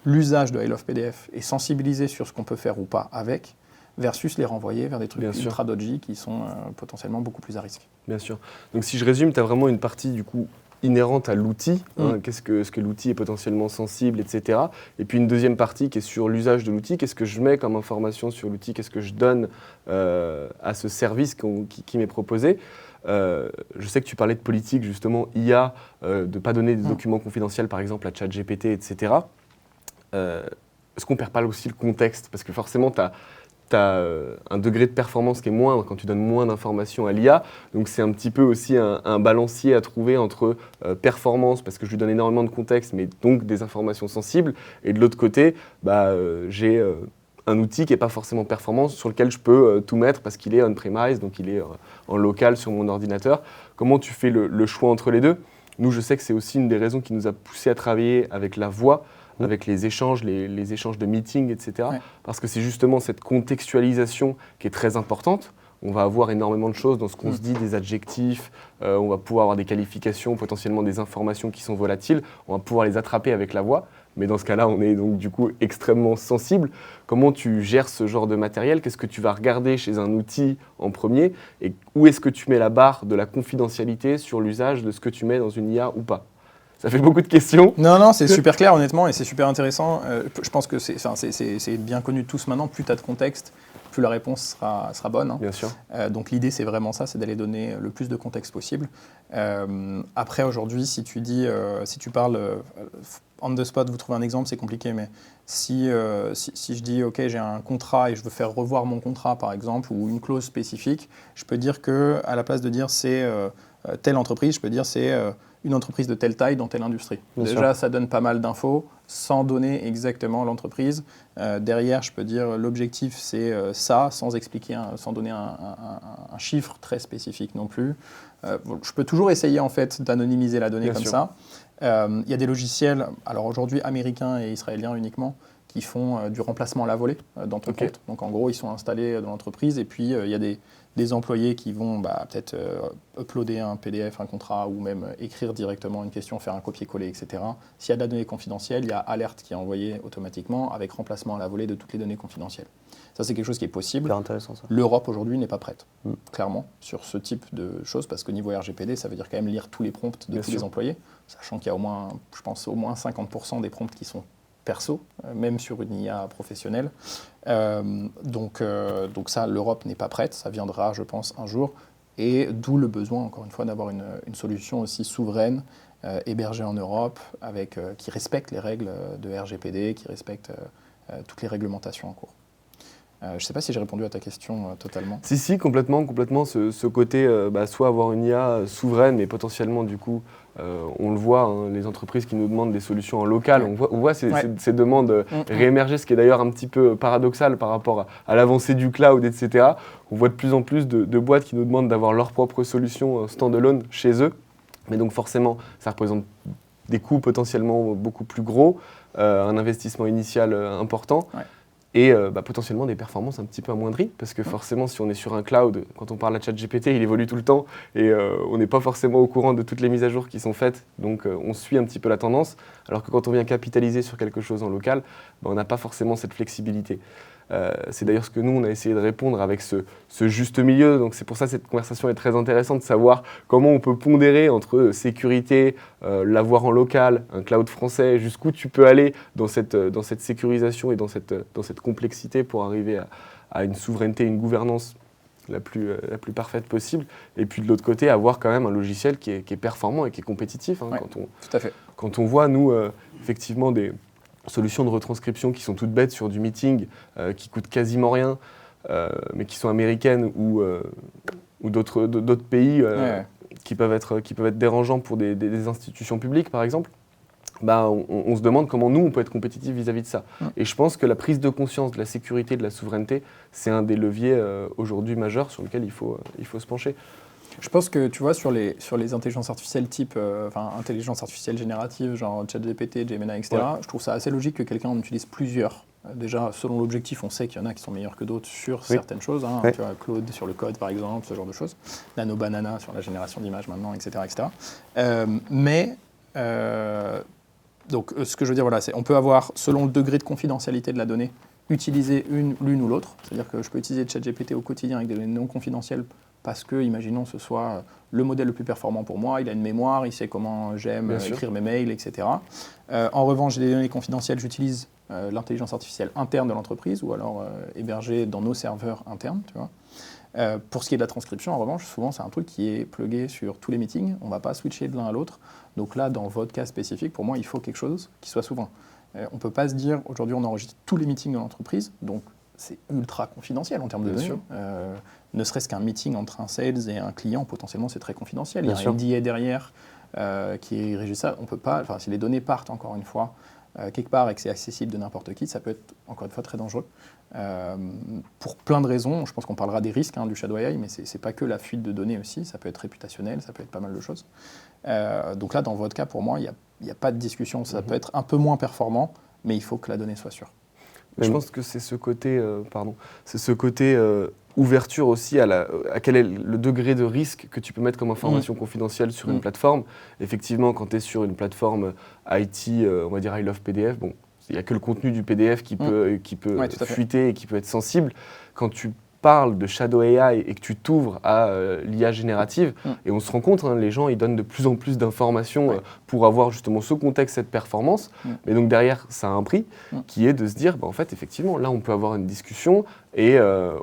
Speaker 1: l'usage de I Love PDF et sensibiliser sur ce qu'on peut faire ou pas avec, versus les renvoyer vers des trucs ultra dodgy qui sont potentiellement beaucoup plus à risque.
Speaker 2: Bien sûr. Donc si je résume, tu as vraiment une partie du coup inhérente à l'outil, qu'est-ce que l'outil est potentiellement sensible, etc. Et puis une deuxième partie qui est sur l'usage de l'outil, qu'est-ce que je mets comme information sur l'outil, qu'est-ce que je donne à ce service qui m'est proposé. Je sais que tu parlais de politique, justement, IA, de ne pas donner des documents confidentiels, par exemple, à ChatGPT, etc. Est-ce qu'on ne perd pas aussi le contexte? Parce que forcément, tu as un degré de performance qui est moindre quand tu donnes moins d'informations à l'IA. Donc c'est un petit peu aussi un balancier à trouver entre performance, parce que je lui donne énormément de contexte, mais donc des informations sensibles. Et de l'autre côté, j'ai un outil qui n'est pas forcément performant, sur lequel je peux tout mettre parce qu'il est on-premise, donc il est en local sur mon ordinateur. Comment tu fais le choix entre les deux? Nous, je sais que c'est aussi une des raisons qui nous a poussé à travailler avec la voix, avec les échanges de meetings, etc.
Speaker 1: Ouais.
Speaker 2: Parce que c'est justement cette contextualisation qui est très importante. On va avoir énormément de choses dans ce qu'on se dit, des adjectifs, on va pouvoir avoir des qualifications, potentiellement des informations qui sont volatiles, on va pouvoir les attraper avec la voix. Mais dans ce cas-là, on est donc du coup extrêmement sensible. Comment tu gères ce genre de matériel? Qu'est-ce que tu vas regarder chez un outil en premier? Et où est-ce que tu mets la barre de la confidentialité sur l'usage de ce que tu mets dans une IA ou pas? Ça fait beaucoup de questions.
Speaker 1: Non, c'est super clair honnêtement et c'est super intéressant. Je pense que c'est bien connu de tous maintenant. Plus tu as de contexte, plus la réponse sera bonne. Hein.
Speaker 2: Bien sûr.
Speaker 1: Donc l'idée, c'est vraiment ça, c'est d'aller donner le plus de contexte possible. Après, aujourd'hui, si tu parles on the spot, vous trouvez un exemple, c'est compliqué, mais si je dis, OK, j'ai un contrat et je veux faire revoir mon contrat, par exemple, ou une clause spécifique, je peux dire qu'à la place de dire c'est telle entreprise, je peux dire c'est une entreprise de telle taille dans telle industrie. Déjà, ça donne pas mal d'infos sans donner exactement l'entreprise. Derrière, je peux dire l'objectif, c'est ça, sans expliquer, sans donner un chiffre très spécifique non plus. Je peux toujours essayer en fait d'anonymiser la donnée comme ça. Il y a des logiciels, alors aujourd'hui américains et israéliens uniquement, qui font du remplacement à la volée dans ton compte. Donc en gros, ils sont installés dans l'entreprise et puis il y a des employés qui vont peut-être uploader un PDF, un contrat ou même écrire directement une question, faire un copier-coller, etc. S'il y a de la donnée confidentielle, il y a alerte qui est envoyée automatiquement avec remplacement à la volée de toutes les données confidentielles. Ça, c'est quelque chose qui est possible.
Speaker 3: C'est intéressant, ça.
Speaker 1: L'Europe aujourd'hui n'est pas prête, clairement, sur ce type de choses, parce que niveau RGPD, ça veut dire quand même lire tous les prompts de tous les employés, sachant qu'il y a au moins 50% des prompts qui sont perso, même sur une IA professionnelle. Donc ça, l'Europe n'est pas prête, ça viendra, je pense, un jour, et d'où le besoin, encore une fois, d'avoir une solution aussi souveraine, hébergée en Europe, qui respecte les règles de RGPD, qui respecte toutes les réglementations en cours. Je ne sais pas si j'ai répondu à ta question totalement.
Speaker 2: Si, complètement. Ce côté, soit avoir une IA souveraine, mais potentiellement, du coup, on le voit, hein, les entreprises qui nous demandent des solutions en local, on voit ces demandes réémerger, ce qui est d'ailleurs un petit peu paradoxal par rapport à l'avancée du cloud, etc. On voit de plus en plus de boîtes qui nous demandent d'avoir leur propre solution standalone chez eux. Mais donc forcément, ça représente des coûts potentiellement beaucoup plus gros, un investissement initial important. Et potentiellement des performances un petit peu amoindries, parce que forcément, si on est sur un cloud, quand on parle à ChatGPT, il évolue tout le temps, et on n'est pas forcément au courant de toutes les mises à jour qui sont faites, donc on suit un petit peu la tendance, alors que quand on vient capitaliser sur quelque chose en local, on n'a pas forcément cette flexibilité. C'est d'ailleurs ce que nous, on a essayé de répondre avec ce juste milieu. Donc c'est pour ça que cette conversation est très intéressante, de savoir comment on peut pondérer entre sécurité, l'avoir en local, un cloud français, jusqu'où tu peux aller dans cette sécurisation et dans cette complexité pour arriver à une souveraineté, une gouvernance la plus parfaite possible. Et puis de l'autre côté, avoir quand même un logiciel qui est performant et qui est compétitif. Hein,
Speaker 1: tout à fait.
Speaker 2: Quand on voit, nous, effectivement, des solutions de retranscription qui sont toutes bêtes sur du meeting, qui coûtent quasiment rien, mais qui sont américaines ou d'autres pays qui peuvent être dérangeants pour des institutions publiques, par exemple, on se demande comment nous, on peut être compétitifs vis-à-vis de ça. Et je pense que la prise de conscience de la sécurité, de la souveraineté, c'est un des leviers aujourd'hui majeurs sur lesquels il faut se pencher.
Speaker 1: Je pense que, tu vois, sur les intelligences artificielles type, intelligence artificielle générative, genre ChatGPT, Gemini, etc., je trouve ça assez logique que quelqu'un en utilise plusieurs. Déjà, selon l'objectif, on sait qu'il y en a qui sont meilleurs que d'autres sur certaines choses. Hein, tu vois, Claude sur le code, par exemple, ce genre de choses. Nano Banana sur la génération d'images maintenant, etc. Donc, ce que je veux dire, c'est on peut avoir, selon le degré de confidentialité de la donnée, utiliser l'une ou l'autre. C'est-à-dire que je peux utiliser ChatGPT au quotidien avec des données non confidentielles parce que, imaginons, ce soit le modèle le plus performant pour moi, il a une mémoire, il sait comment j'aime écrire mes mails, etc. En revanche, j'ai des données confidentielles, j'utilise l'intelligence artificielle interne de l'entreprise ou alors hébergée dans nos serveurs internes, tu vois. Pour ce qui est de la transcription, en revanche, souvent c'est un truc qui est plugué sur tous les meetings, on ne va pas switcher de l'un à l'autre. Donc là, dans votre cas spécifique, pour moi, il faut quelque chose qui soit souverain. On ne peut pas se dire, aujourd'hui on enregistre tous les meetings de l'entreprise, donc c'est ultra confidentiel en termes de données. Ne serait-ce qu'un meeting entre un sales et un client, potentiellement c'est très confidentiel. Il y a un NDA derrière qui régit ça. On peut pas, si les données partent encore une fois quelque part et que c'est accessible de n'importe qui, ça peut être encore une fois très dangereux. Pour plein de raisons, je pense qu'on parlera des risques du Shadow AI, mais c'est pas que la fuite de données aussi, ça peut être réputationnel, ça peut être pas mal de choses. Donc là, dans votre cas, pour moi, il n'y a pas de discussion. Ça peut être un peu moins performant, mais il faut que la donnée soit sûre.
Speaker 2: Je pense que c'est ce côté, ouverture aussi à quel est le degré de risque que tu peux mettre comme information confidentielle sur une plateforme. Effectivement, quand tu es sur une plateforme IT, on va dire I Love PDF, il n'y a que le contenu du PDF qui peut fuiter et qui peut être sensible. Quand tu parles de Shadow AI et que tu t'ouvres à l'IA générative, et on se rend compte, les gens ils donnent de plus en plus d'informations pour avoir justement ce contexte, cette performance. Mais donc derrière, ça a un prix qui est de se dire, en fait, effectivement, là on peut avoir une discussion Et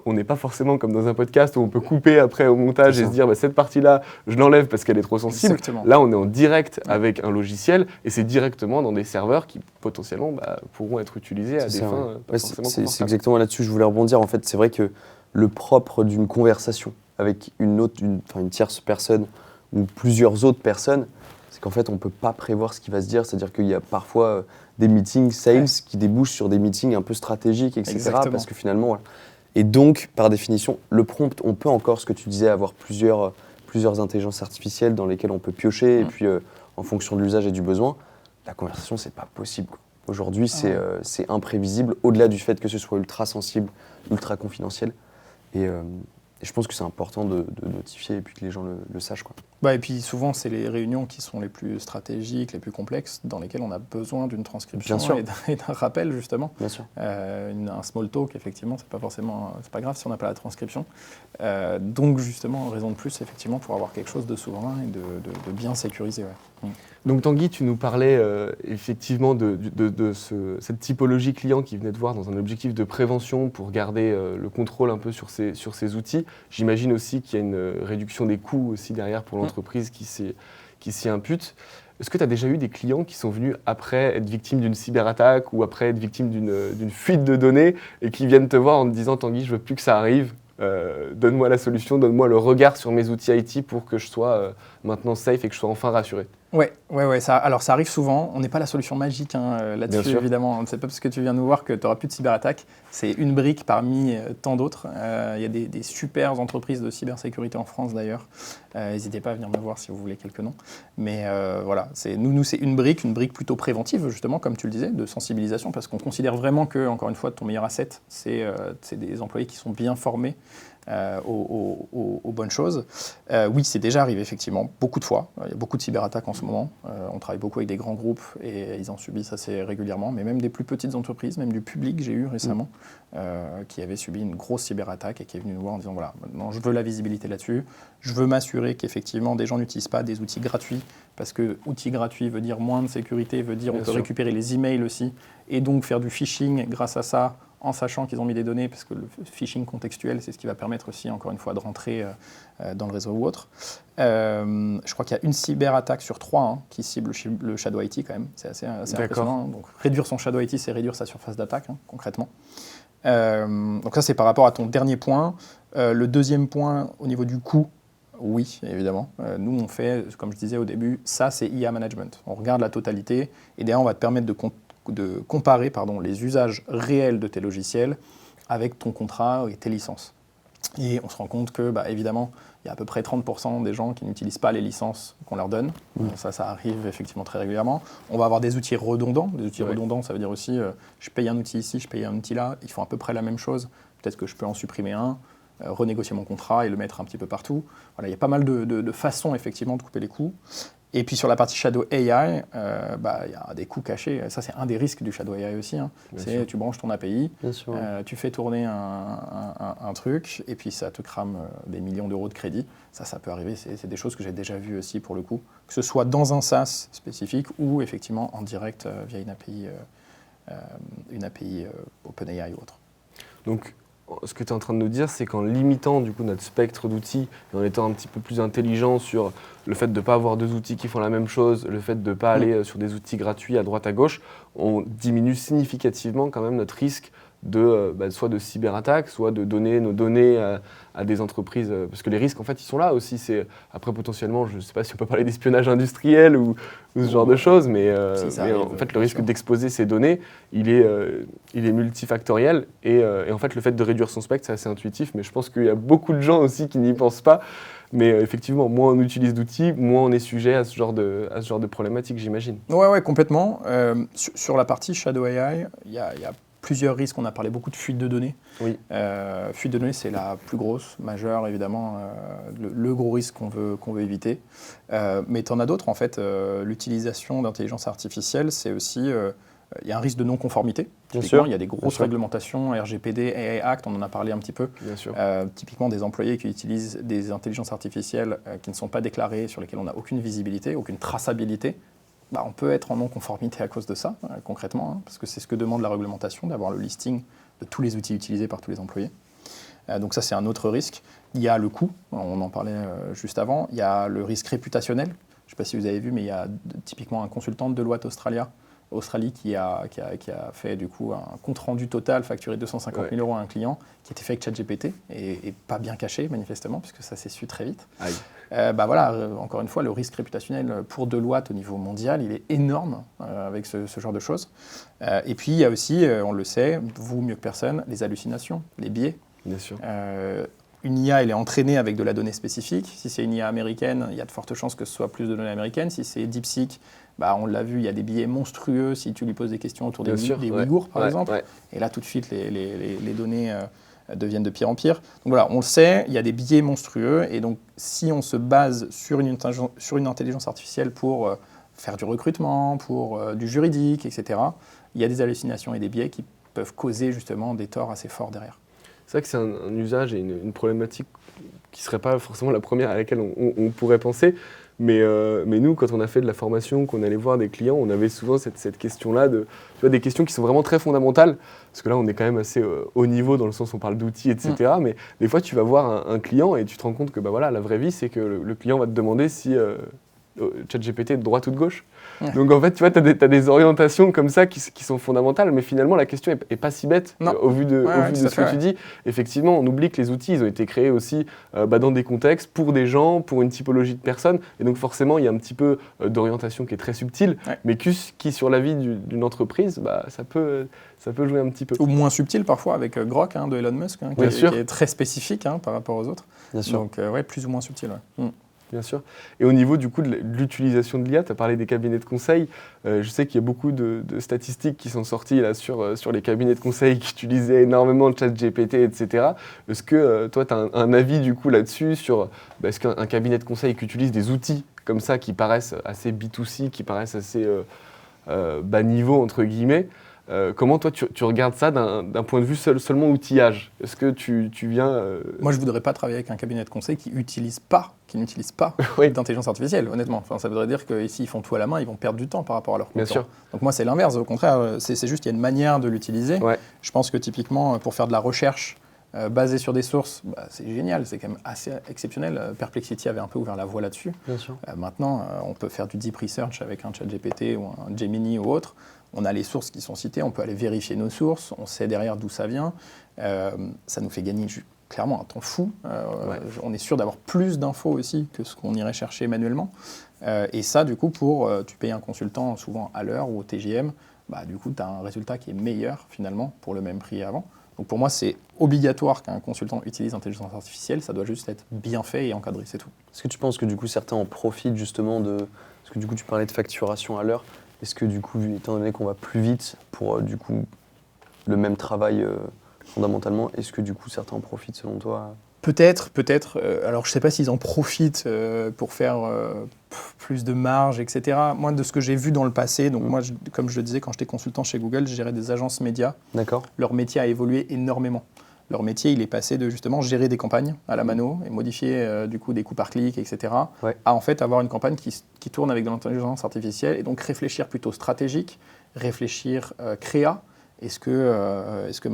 Speaker 2: on n'est pas forcément comme dans un podcast où on peut couper après au montage et se dire cette partie-là, je l'enlève parce qu'elle est trop sensible.
Speaker 1: Exactement.
Speaker 2: Là, on est en direct avec un logiciel et c'est directement dans des serveurs qui potentiellement pourront être utilisés à des fins pas forcément confortables.
Speaker 3: C'est exactement là-dessus, je voulais rebondir. En fait, c'est vrai que le propre d'une conversation avec une tierce personne ou plusieurs autres personnes, c'est qu'en fait, on ne peut pas prévoir ce qui va se dire. C'est-à-dire qu'il y a parfois des meetings sales qui débouchent sur des meetings un peu stratégiques, etc.
Speaker 1: Exactement.
Speaker 3: Parce que finalement, voilà. Et donc, par définition, le prompt, on peut encore, ce que tu disais, avoir plusieurs intelligences artificielles dans lesquelles on peut piocher, et puis en fonction de l'usage et du besoin, la conversation, c'est pas possible, quoi. Aujourd'hui, c'est imprévisible, au-delà du fait que ce soit ultra sensible, ultra confidentiel. Et je pense que c'est important de notifier et puis que les gens le sachent, quoi.
Speaker 1: Et puis souvent, c'est les réunions qui sont les plus stratégiques, les plus complexes, dans lesquelles on a besoin d'une transcription et d'un rappel, justement.
Speaker 3: Bien sûr.
Speaker 1: Un small talk, effectivement, c'est pas grave si on n'a pas la transcription. Donc, justement, raison de plus, effectivement, pour avoir quelque chose de souverain et de bien sécurisé. Ouais.
Speaker 2: Donc Tanguy, tu nous parlais effectivement de cette typologie client qui venait te voir dans un objectif de prévention pour garder le contrôle un peu sur ces outils. J'imagine aussi qu'il y a une réduction des coûts aussi derrière pour l'entreprise qui s'y impute. Est-ce que tu as déjà eu des clients qui sont venus après être victimes d'une cyberattaque ou après être victimes d'une fuite de données et qui viennent te voir en te disant « Tanguy, je veux plus que ça arrive, donne-moi la solution, donne-moi le regard sur mes outils IT pour que je sois maintenant safe et que je sois enfin rassuré ». Ouais,
Speaker 1: ça arrive souvent. On n'est pas la solution magique là-dessus, évidemment. C'est pas parce que tu viens nous voir que tu n'auras plus de cyberattaque. C'est une brique parmi tant d'autres. Il y a des super entreprises de cybersécurité en France, d'ailleurs. N'hésitez pas à venir me voir si vous voulez quelques noms. Mais voilà, nous, c'est une brique plutôt préventive, justement, comme tu le disais, de sensibilisation, parce qu'on considère vraiment que, encore une fois, ton meilleur asset, c'est des employés qui sont bien formés aux bonnes choses. Oui, c'est déjà arrivé, effectivement, beaucoup de fois. Il y a beaucoup de cyberattaques en ce moment. On travaille beaucoup avec des grands groupes et ils en subissent assez régulièrement, mais même des plus petites entreprises, même du public, j'ai eu récemment, qui avait subi une grosse cyberattaque et qui est venu nous voir en disant voilà, maintenant je veux la visibilité là-dessus, je veux m'assurer qu'effectivement des gens n'utilisent pas des outils gratuits, parce que outils gratuits veut dire moins de sécurité, veut dire on peut récupérer les emails aussi, et donc faire du phishing grâce à ça, en sachant qu'ils ont mis des données, parce que le phishing contextuel, c'est ce qui va permettre aussi, encore une fois, de rentrer dans le réseau ou autre. Je crois qu'il y a une cyberattaque sur 3 qui cible le shadow IT quand même. C'est assez impressionnant. Donc réduire son shadow IT, c'est réduire sa surface d'attaque, concrètement. Donc ça, c'est par rapport à ton dernier point. Le deuxième point, au niveau du coût, oui, évidemment. Nous, on fait, comme je disais au début, ça, c'est IA management. On regarde la totalité et derrière, on va te permettre de comparer les usages réels de tes logiciels avec ton contrat et tes licences. Et on se rend compte que, évidemment, il y a à peu près 30% des gens qui n'utilisent pas les licences qu'on leur donne. Ça arrive effectivement très régulièrement. On va avoir des outils redondants. Des outils redondants, ça veut dire aussi, je paye un outil ici, je paye un outil là. Ils font à peu près la même chose. Peut-être que je peux en supprimer un, renégocier mon contrat et le mettre un petit peu partout. Voilà, il y a pas mal de façons, effectivement, de couper les coûts. Et puis sur la partie Shadow AI, il y a des coûts cachés. Ça, c'est un des risques du Shadow AI aussi. C'est tu branches ton API, tu fais tourner un truc, et puis ça te crame des millions d'euros de crédit. Ça peut arriver. C'est des choses que j'ai déjà vues aussi, pour le coup. Que ce soit dans un SaaS spécifique ou effectivement en direct via une API OpenAI ou autre.
Speaker 2: Donc, ce que tu es en train de nous dire, c'est qu'en limitant du coup notre spectre d'outils et en étant un petit peu plus intelligent sur le fait de ne pas avoir 2 outils qui font la même chose, le fait de ne pas aller sur des outils gratuits à droite à gauche, on diminue significativement quand même notre risque soit de cyberattaque, soit de donner nos données à des entreprises. Parce que les risques, en fait, ils sont là aussi. C'est, après, potentiellement, je ne sais pas si on peut parler d'espionnage industriel ou ce genre de choses, mais en fait, le risque d'exposer ces données, il est multifactoriel. Et en fait, le fait de réduire son spectre, c'est assez intuitif, mais je pense qu'il y a beaucoup de gens aussi qui n'y pensent pas. Mais effectivement, moins on utilise d'outils, moins on est sujet à ce genre de problématique, j'imagine.
Speaker 1: Ouais, complètement. Sur la partie Shadow AI, il y a plusieurs risques. On a parlé beaucoup de fuite de données.
Speaker 2: Oui.
Speaker 1: Fuite de données, c'est la plus grosse, majeure, évidemment, le gros risque qu'on veut éviter. Mais tu en as d'autres, en fait. L'utilisation d'intelligence artificielle, c'est aussi... il y a un risque de non-conformité. Typiquement, il y a des grosses réglementations, RGPD, AI Act, on en a parlé un petit peu.
Speaker 2: Bien sûr.
Speaker 1: Typiquement, des employés qui utilisent des intelligences artificielles qui ne sont pas déclarées, sur lesquelles on n'a aucune visibilité, aucune traçabilité. On peut être en non-conformité à cause de ça, concrètement, parce que c'est ce que demande la réglementation, d'avoir le listing de tous les outils utilisés par tous les employés. Donc ça, c'est un autre risque. Il y a le coût, on en parlait juste avant. Il y a le risque réputationnel. Je ne sais pas si vous avez vu, mais il y a typiquement un consultant de Deloitte Australie qui a fait du coup un compte-rendu total facturé 250 000 € à un client qui était fait avec ChatGPT et pas bien caché manifestement, puisque ça s'est su très vite. Encore une fois, le risque réputationnel pour Deloitte au niveau mondial, il est énorme avec ce genre de choses. Et puis il y a aussi, on le sait, vous mieux que personne, les hallucinations, les biais.
Speaker 2: Bien sûr.
Speaker 1: Une IA, elle est entraînée avec de la donnée spécifique. Si c'est une IA américaine, il y a de fortes chances que ce soit plus de données américaines. Si c'est DeepSeek, on l'a vu, il y a des biais monstrueux si tu lui poses des questions autour des Ouïghours, par exemple. Ouais. Et là, tout de suite, les données deviennent de pire en pire. Donc voilà, on le sait, il y a des biais monstrueux. Et donc, si on se base sur une intelligence artificielle pour faire du recrutement, pour du juridique, etc., il y a des hallucinations et des biais qui peuvent causer justement des torts assez forts derrière.
Speaker 2: C'est vrai que c'est un usage et une problématique qui ne serait pas forcément la première à laquelle on pourrait penser. Mais nous, quand on a fait de la formation, qu'on allait voir des clients, on avait souvent cette question-là, des questions qui sont vraiment très fondamentales, parce que là, on est quand même assez haut niveau, dans le sens où on parle d'outils, etc. Mais des fois, tu vas voir un client et tu te rends compte que la vraie vie, c'est que le client va te demander si ChatGPT est de droite ou de gauche. Donc en fait, tu vois, tu as des orientations comme ça qui sont fondamentales, mais finalement, la question est pas si bête au vu de ce que tu dis. Effectivement, on oublie que les outils, ils ont été créés aussi dans des contextes, pour des gens, pour une typologie de personnes, et donc forcément, il y a un petit peu d'orientation qui est très subtile, mais qui sur la vie d'une entreprise, ça peut jouer un petit peu.
Speaker 1: Ou moins subtil parfois, avec Grok de Elon Musk, qui est très spécifique par rapport aux autres.
Speaker 3: Bien sûr.
Speaker 1: Donc plus ou moins subtil.
Speaker 2: Bien sûr. Et au niveau du coup de l'utilisation de l'IA, tu as parlé des cabinets de conseil. Je sais qu'il y a beaucoup de statistiques qui sont sorties là, sur les cabinets de conseil qui utilisaient énormément de ChatGPT, etc. Est-ce que toi, tu as un avis du coup là-dessus sur est-ce qu'un cabinet de conseil qui utilise des outils comme ça qui paraissent assez B2C, qui paraissent assez bas niveau entre guillemets, comment toi tu regardes ça d'un point de vue seulement outillage? Est-ce que tu viens...
Speaker 1: Moi je ne voudrais pas travailler avec un cabinet de conseil qui n'utilise pas d'intelligence artificielle, honnêtement. Enfin, ça voudrait dire que s'ils font tout à la main, ils vont perdre du temps par rapport à leur concurrents. Bien sûr. Donc moi c'est l'inverse, au contraire, c'est juste qu'il y a une manière de l'utiliser. Ouais. Je pense que typiquement pour faire de la recherche basée sur des sources, c'est génial, c'est quand même assez exceptionnel. Perplexity avait un peu ouvert la voie là-dessus. Bien sûr. Maintenant, on peut faire du deep research avec un ChatGPT ou un Gemini ou autre. On a les sources qui sont citées, on peut aller vérifier nos sources, on sait derrière d'où ça vient. Ça nous fait gagner clairement un temps fou. On est sûr d'avoir plus d'infos aussi que ce qu'on irait chercher manuellement. Et ça, du coup, tu payes un consultant souvent à l'heure ou au TJM, du coup, tu as un résultat qui est meilleur finalement pour le même prix avant. Donc pour moi, c'est obligatoire qu'un consultant utilise l'intelligence artificielle, ça doit juste être bien fait et encadré, c'est tout.
Speaker 3: Est-ce que tu penses que du coup certains en profitent justement parce que du coup tu parlais de facturation à l'heure, est-ce que du coup, étant donné qu'on va plus vite pour du coup le même travail fondamentalement, est-ce que du coup certains en profitent selon toi?
Speaker 1: Peut-être. Alors je ne sais pas s'ils en profitent pour faire plus de marge, etc. Moi, de ce que j'ai vu dans le passé, donc moi, comme je le disais, quand j'étais consultant chez Google, je gérais des agences médias. D'accord. Leur métier a évolué énormément. Leur métier, il est passé de justement gérer des campagnes à la mano et modifier du coup des coûts par clic, etc. À en fait avoir une campagne qui tourne avec de l'intelligence artificielle et donc réfléchir plutôt stratégique, réfléchir créa. Est-ce que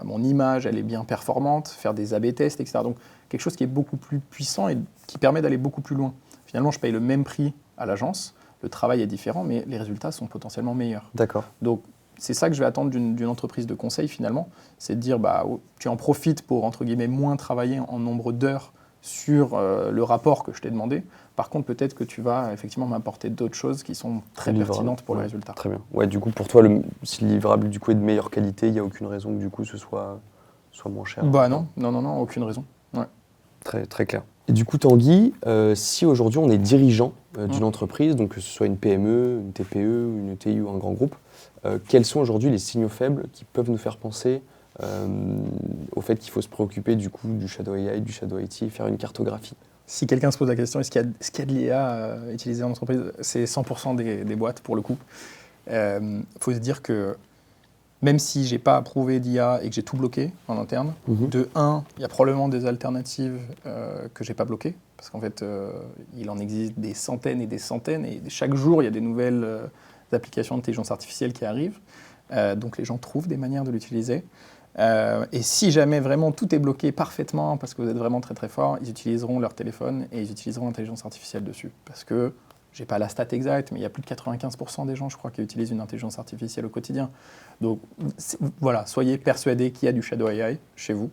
Speaker 1: mon image elle est bien performante, faire des A/B tests, etc. Donc quelque chose qui est beaucoup plus puissant et qui permet d'aller beaucoup plus loin. Finalement, je paye le même prix à l'agence, le travail est différent, mais les résultats sont potentiellement meilleurs. D'accord. Donc c'est ça que je vais attendre d'une entreprise de conseil finalement, c'est de dire tu en profites pour entre guillemets moins travailler en nombre d'heures sur le rapport que je t'ai demandé. Par contre, peut-être que tu vas effectivement m'apporter d'autres choses qui sont très pertinentes pour le résultat. Très bien. Ouais, du coup, pour toi, si le livrable du coup est de meilleure qualité, il n'y a aucune raison que du coup ce soit moins cher. Non, aucune raison. Ouais. Très, très clair. Et du coup, Tanguy, si aujourd'hui on est dirigeant d'une entreprise, donc que ce soit une PME, une TPE, une ETI ou un grand groupe, quels sont aujourd'hui les signaux faibles qui peuvent nous faire penser au fait qu'il faut se préoccuper du coup du Shadow AI, du Shadow IT et faire une cartographie? Si quelqu'un se pose la question, est-ce qu'il y a de l'IA utilisée en entreprise? C'est 100% des boîtes pour le coup. Faut se dire que même si j'ai pas approuvé d'IA et que j'ai tout bloqué en interne, de 1, il y a probablement des alternatives que j'ai pas bloquées, parce qu'en fait, il en existe des centaines et chaque jour, il y a des nouvelles applications d'intelligence artificielle qui arrivent. Donc les gens trouvent des manières de l'utiliser. Et si jamais vraiment tout est bloqué parfaitement parce que vous êtes vraiment très très fort, ils utiliseront leur téléphone et ils utiliseront l'intelligence artificielle dessus. Parce que, j'ai pas la stat exacte, mais il y a plus de 95% des gens, je crois, qui utilisent une intelligence artificielle au quotidien. Donc voilà, soyez persuadés qu'il y a du Shadow AI chez vous.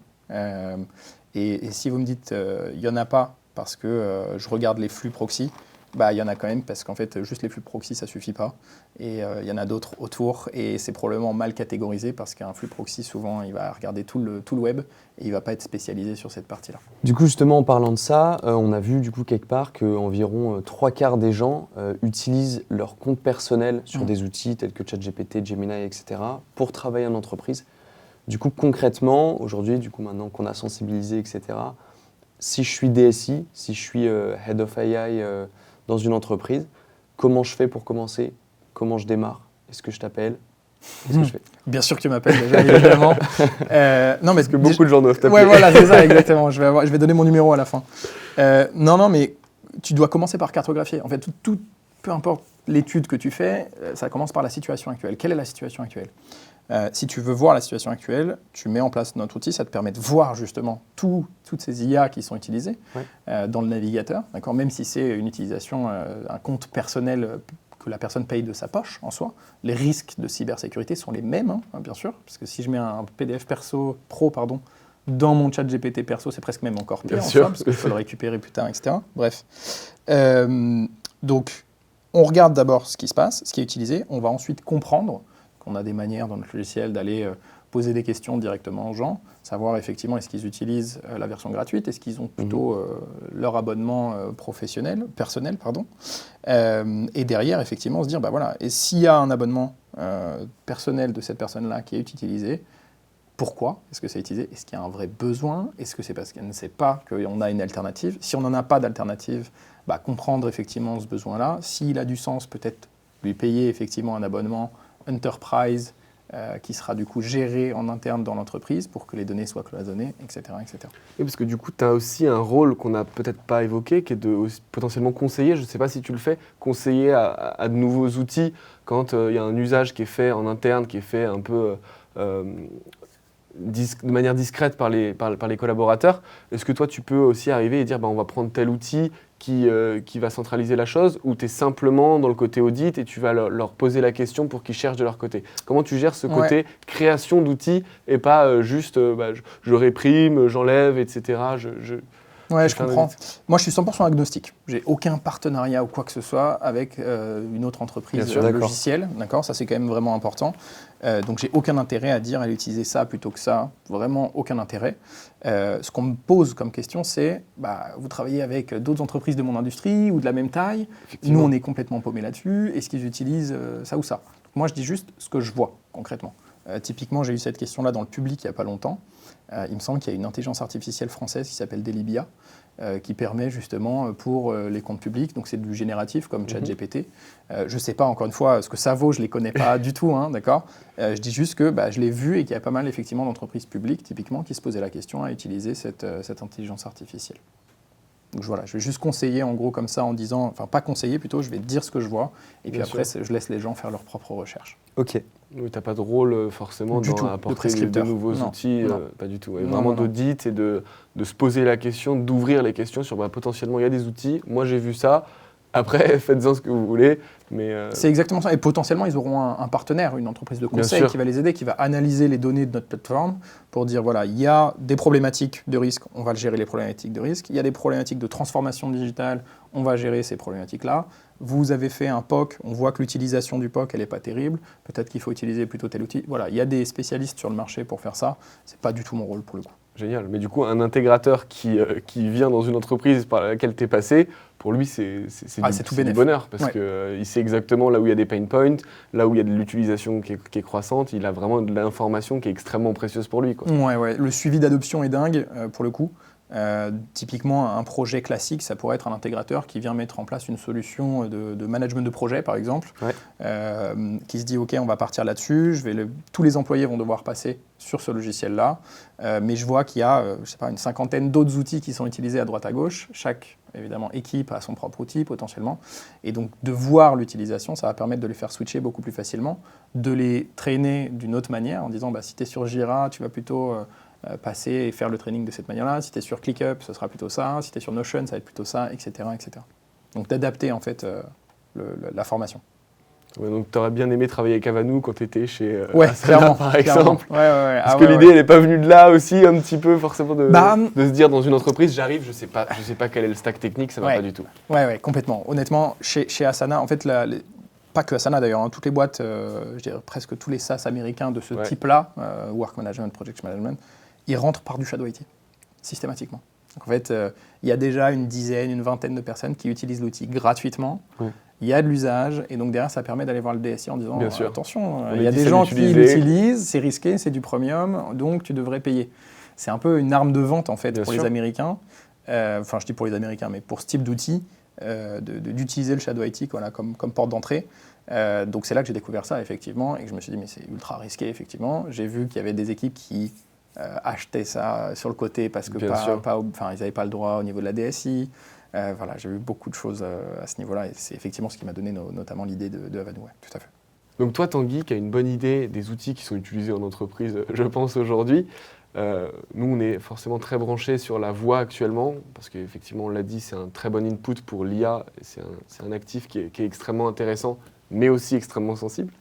Speaker 1: Et si vous me dites il n'y en a pas parce que je regarde les flux proxy, bah, il y en a quand même parce qu'en fait, juste les flux proxy, ça ne suffit pas. Et il y en a d'autres autour et c'est probablement mal catégorisé parce qu'un flux proxy, souvent, il va regarder tout le web et il ne va pas être spécialisé sur cette partie-là.
Speaker 3: Du coup, justement, en parlant de ça, on a vu du coup quelque part qu'environ 3/4 des gens utilisent leur compte personnel sur des outils tels que ChatGPT, Gemini, etc. pour travailler en entreprise. Du coup, concrètement, aujourd'hui, du coup, maintenant qu'on a sensibilisé, etc., si je suis DSI, si je suis Head of AI dans une entreprise, comment je fais pour commencer? Comment je démarre? Est-ce que je t'appelle? Qu'est-ce que je fais?
Speaker 1: Bien sûr que tu m'appelles déjà, évidemment.
Speaker 2: Non, mais parce que beaucoup de gens doivent t'appeler.
Speaker 1: Ouais, voilà, c'est ça, exactement. Je vais donner mon numéro à la fin. Non, mais tu dois commencer par cartographier. En fait, peu importe l'étude que tu fais, ça commence par la situation actuelle. Quelle est la situation actuelle? Si tu veux voir la situation actuelle, tu mets en place notre outil, ça te permet de voir justement toutes ces IA qui sont utilisées dans le navigateur, d'accord, même si c'est une utilisation, un compte personnel que la personne paye de sa poche en soi. Les risques de cybersécurité sont les mêmes, hein, bien sûr, parce que si je mets un PDF pro dans mon chat GPT perso, c'est presque même encore pire en soi, parce que je peux le récupérer plus tard, etc. Bref. Donc, on regarde d'abord ce qui se passe, ce qui est utilisé, on va ensuite comprendre. On a des manières dans notre logiciel d'aller poser des questions directement aux gens, savoir effectivement est-ce qu'ils utilisent la version gratuite, est-ce qu'ils ont plutôt leur abonnement personnel. Et derrière, effectivement, se dire, bah voilà, et s'il y a un abonnement personnel de cette personne-là qui est utilisé, pourquoi est-ce que c'est utilisé? Est-ce qu'il y a un vrai besoin? Est-ce que c'est parce qu'elle ne sait pas qu'on a une alternative? Si on n'en a pas d'alternative, bah, comprendre effectivement ce besoin-là. S'il a du sens, peut-être lui payer effectivement un abonnement Enterprise qui sera du coup géré en interne dans l'entreprise pour que les données soient cloisonnées, etc. etc.
Speaker 2: Oui, parce que du coup, tu as aussi un rôle qu'on n'a peut-être pas évoqué, qui est de potentiellement conseiller, je ne sais pas si tu le fais, conseiller à de nouveaux outils quand il y a un usage qui est fait en interne, qui est fait un peu de manière discrète par les collaborateurs. Est-ce que toi, tu peux aussi arriver et dire on va prendre tel outil qui va centraliser la chose, ou tu es simplement dans le côté audit et tu vas leur poser la question pour qu'ils cherchent de leur côté? Comment tu gères ce côté création d'outils et pas juste je réprime, j'enlève, etc.
Speaker 1: Ouais, je comprends. Moi, je suis 100% agnostique. J'ai aucun partenariat ou quoi que ce soit avec une autre entreprise logicielle. D'accord, ça, c'est quand même vraiment important. Donc, j'ai aucun intérêt à dire, à utiliser ça plutôt que ça. Vraiment aucun intérêt. Ce qu'on me pose comme question, c'est vous travaillez avec d'autres entreprises de mon industrie ou de la même taille. Nous, on est complètement paumés là-dessus. Est-ce qu'ils utilisent ça ou ça? Donc, moi, je dis juste ce que je vois concrètement. Typiquement, j'ai eu cette question-là dans le public il n'y a pas longtemps. Il me semble qu'il y a une intelligence artificielle française qui s'appelle Delibia, qui permet justement pour les comptes publics, donc c'est du génératif comme ChatGPT. Je ne sais pas, encore une fois, ce que ça vaut, je ne les connais pas du tout, hein, d'accord. Je dis juste que je l'ai vu et qu'il y a pas mal effectivement d'entreprises publiques, typiquement, qui se posaient la question à utiliser cette intelligence artificielle. Donc voilà, je vais juste conseiller en gros comme ça en disant, enfin pas conseiller plutôt, je vais dire ce que je vois et puis après je laisse les gens faire leurs propres recherches.
Speaker 3: Ok.
Speaker 2: Oui, tu n'as pas de rôle forcément dans apporter de nouveaux outils, pas du tout. Et vraiment d'audit et de se poser la question, d'ouvrir les questions sur potentiellement il y a des outils, moi j'ai vu ça, après faites-en ce que vous voulez.
Speaker 1: C'est exactement ça. Et potentiellement, ils auront un partenaire, une entreprise de conseil qui va les aider, qui va analyser les données de notre plateforme pour dire, voilà, il y a des problématiques de risque, on va gérer les problématiques de risque. Il y a des problématiques de transformation digitale, on va gérer ces problématiques-là. Vous avez fait un POC, on voit que l'utilisation du POC, elle n'est pas terrible. Peut-être qu'il faut utiliser plutôt tel outil. Voilà, il y a des spécialistes sur le marché pour faire ça. Ce n'est pas du tout mon rôle pour le coup.
Speaker 2: Génial. Mais du coup, un intégrateur qui vient dans une entreprise par laquelle tu es passé, pour lui, c'est du bonheur. Parce qu'il sait exactement là où il y a des pain points, là où il y a de l'utilisation qui est croissante. Il a vraiment de l'information qui est extrêmement précieuse pour lui, quoi.
Speaker 1: Ouais. Le suivi d'adoption est dingue, pour le coup. Typiquement, un projet classique, ça pourrait être un intégrateur qui vient mettre en place une solution de management de projet, par exemple, qui se dit « Ok, on va partir là-dessus, tous les employés vont devoir passer sur ce logiciel-là, mais je vois qu'il y a je sais pas, une cinquantaine d'autres outils qui sont utilisés à droite à gauche. Chaque évidemment, équipe a son propre outil potentiellement. Et donc, de voir l'utilisation, ça va permettre de les faire switcher beaucoup plus facilement, de les traîner d'une autre manière en disant si tu es sur Jira, tu vas plutôt passer et faire le training de cette manière-là. Si tu es sur ClickUp, ce sera plutôt ça. Si tu es sur Notion, ça va être plutôt ça, etc. etc. Donc, d'adapter en fait la formation.
Speaker 2: Ouais, donc tu aurais bien aimé travailler avec Avanou quand tu étais chez
Speaker 1: Asana,
Speaker 2: par exemple.
Speaker 1: Ouais.
Speaker 2: Parce que l'idée, elle n'est pas venue de là aussi, un petit peu, forcément, de se dire dans une entreprise, j'arrive, je sais pas quel est le stack technique, ça ne va pas du tout.
Speaker 1: Ouais, complètement. Honnêtement, chez Asana, en fait, pas que Asana d'ailleurs, toutes les boîtes, je dirais presque tous les SaaS américains de ce type-là, Work Management, Project Management, ils rentrent par du Shadow IT, systématiquement. Donc en fait, il y a déjà une dizaine, une vingtaine de personnes qui utilisent l'outil gratuitement. Il y a de l'usage, et donc derrière, ça permet d'aller voir le DSI en disant attention, il y a des gens qui l'utilisent, c'est risqué, c'est du premium, donc tu devrais payer. C'est un peu une arme de vente en fait pour les Américains. Enfin, je dis pour les Américains, mais pour ce type d'outil, d'utiliser le Shadow IT comme porte d'entrée. Donc c'est là que j'ai découvert ça effectivement, et que je me suis dit mais c'est ultra risqué effectivement. J'ai vu qu'il y avait des équipes qui achetaient ça sur le côté parce que ils n'avaient pas le droit au niveau de la DSI. Voilà, j'ai vu beaucoup de choses à ce niveau-là, et c'est effectivement ce qui m'a donné notamment l'idée de Avanou, tout à fait.
Speaker 2: Donc toi, Tanguy, qui a une bonne idée des outils qui sont utilisés en entreprise, je pense, aujourd'hui, nous, on est forcément très branchés sur la voix actuellement, parce qu'effectivement, on l'a dit, c'est un très bon input pour l'IA, c'est un actif qui est extrêmement intéressant, mais aussi extrêmement sensible.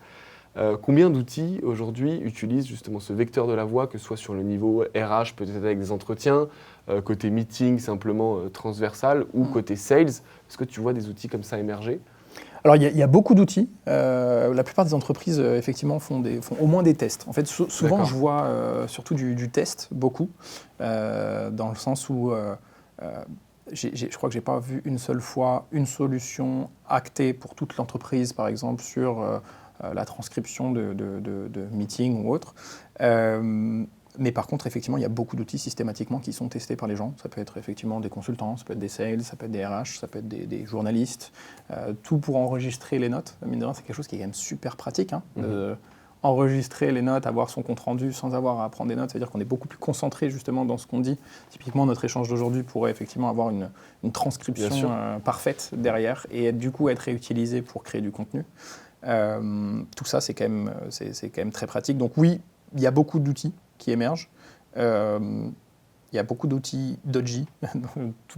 Speaker 2: Combien d'outils aujourd'hui utilisent justement ce vecteur de la voix, que ce soit sur le niveau RH, peut-être avec des entretiens, côté meeting simplement transversal, ou côté sales? Est-ce que tu vois des outils comme ça émerger?
Speaker 1: Alors, il y a beaucoup d'outils. La plupart des entreprises, effectivement, font au moins des tests. En fait, souvent, je vois surtout du test, beaucoup, dans le sens où je crois que je n'ai pas vu une seule fois une solution actée pour toute l'entreprise, par exemple, sur la transcription de meeting ou autre. Mais par contre, effectivement, il y a beaucoup d'outils systématiquement qui sont testés par les gens. Ça peut être effectivement des consultants, ça peut être des sales, ça peut être des RH, ça peut être des journalistes. Tout pour enregistrer les notes. Mine de rien, c'est quelque chose qui est quand même super pratique. Enregistrer les notes, avoir son compte-rendu sans avoir à prendre des notes, c'est-à-dire qu'on est beaucoup plus concentré justement dans ce qu'on dit. Typiquement, notre échange d'aujourd'hui pourrait effectivement avoir une transcription parfaite derrière et du coup être réutilisé pour créer du contenu. Tout ça, c'est quand même très pratique. Donc oui, il y a beaucoup d'outils qui émergent. Il y a beaucoup d'outils Doji.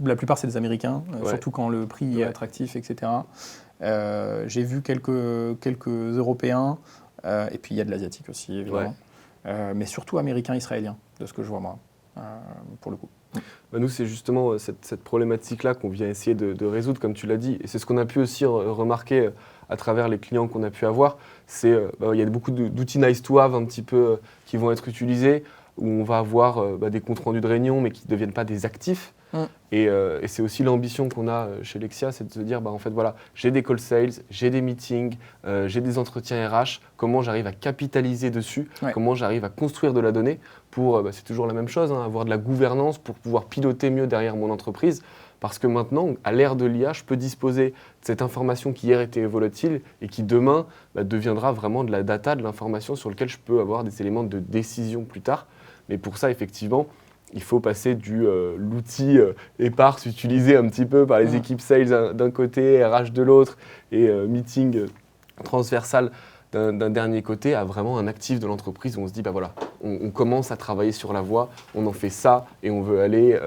Speaker 1: La plupart, c'est des Américains, surtout quand le prix est attractif, etc. J'ai vu quelques Européens, et puis il y a de l'asiatique aussi, évidemment. Mais surtout américains, israéliens, de ce que je vois moi, pour le coup.
Speaker 2: Nous, c'est justement cette problématique-là qu'on vient essayer de résoudre, comme tu l'as dit. Et c'est ce qu'on a pu aussi remarquer à travers les clients qu'on a pu avoir. Il y a beaucoup d'outils nice to have un petit peu qui vont être utilisés, où on va avoir des comptes rendus de réunion, mais qui ne deviennent pas des actifs. Et c'est aussi l'ambition qu'on a chez Lexia, c'est de se dire, en fait, voilà, j'ai des call sales, j'ai des meetings, j'ai des entretiens RH, comment j'arrive à capitaliser dessus, comment j'arrive à construire de la donnée pour, c'est toujours la même chose, avoir de la gouvernance pour pouvoir piloter mieux derrière mon entreprise. Parce que maintenant, à l'ère de l'IA, je peux disposer de cette information qui hier était volatile et qui demain deviendra vraiment de la data, de l'information sur laquelle je peux avoir des éléments de décision plus tard. Mais pour ça, effectivement, il faut passer l'outil éparse utilisé un petit peu par les équipes sales d'un côté, RH de l'autre et meeting transversal d'un dernier côté à vraiment un actif de l'entreprise où on se dit, voilà, on commence à travailler sur la voix, on en fait ça et on veut aller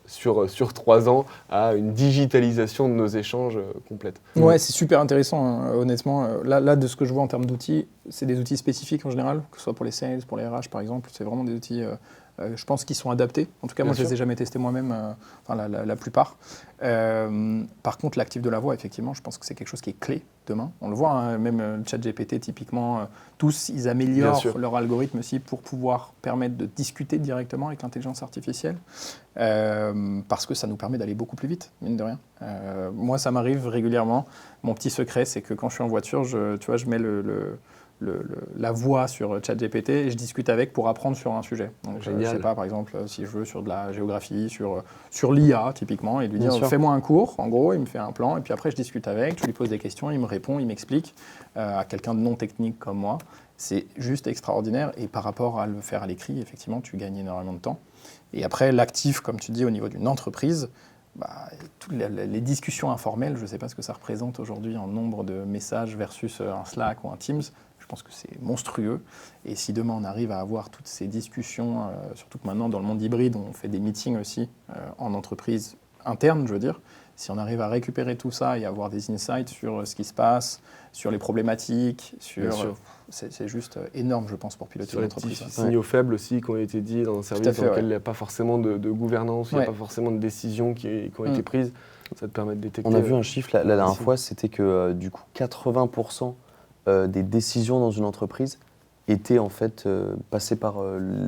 Speaker 2: sur 3 ans à une digitalisation de nos échanges complète.
Speaker 1: Ouais, c'est super intéressant, honnêtement. Là, de ce que je vois en termes d'outils, c'est des outils spécifiques en général, que ce soit pour les sales, pour les RH par exemple. C'est vraiment des outils, je pense, qui sont adaptés. En tout cas, moi, je ne les ai jamais testés moi-même, la plupart. Par contre, l'actif de la voix, effectivement, je pense que c'est quelque chose qui est clé demain. On le voit, même le ChatGPT, typiquement, tous, ils améliorent leur algorithme aussi pour pouvoir permettre de discuter directement avec l'intelligence artificielle. Parce que ça nous permet d'aller beaucoup plus vite, mine de rien. Moi, ça m'arrive régulièrement. Mon petit secret, c'est que quand je suis en voiture, je mets le la voix sur ChatGPT et je discute avec pour apprendre sur un sujet. Donc, je ne sais pas, par exemple, si je veux sur de la géographie, sur l'IA typiquement, et lui dire fais-moi un cours, en gros, il me fait un plan, et puis après je discute avec, je lui pose des questions, il me répond, il m'explique, à quelqu'un de non technique comme moi. C'est juste extraordinaire et par rapport à le faire à l'écrit, effectivement, tu gagnes énormément de temps. Et après, l'actif, comme tu dis, au niveau d'une entreprise, toutes les discussions informelles, je ne sais pas ce que ça représente aujourd'hui en nombre de messages versus un Slack ou un Teams. Je pense que c'est monstrueux. Et si demain on arrive à avoir toutes ces discussions, surtout que maintenant dans le monde hybride, on fait des meetings aussi en entreprise interne, je veux dire, si on arrive à récupérer tout ça et avoir des insights sur ce qui se passe, sur les problématiques, c'est juste énorme, je pense, pour piloter une entreprise.
Speaker 2: Sur les petits signaux faibles aussi qui ont été dits dans un service dans lequel il n'y a pas forcément de gouvernance, il n'y a pas forcément de décisions qui ont été prises. Ça te permet de détecter.
Speaker 3: On a vu un chiffre la dernière fois, c'était que du coup 80% des décisions dans une entreprise étaient en fait passées par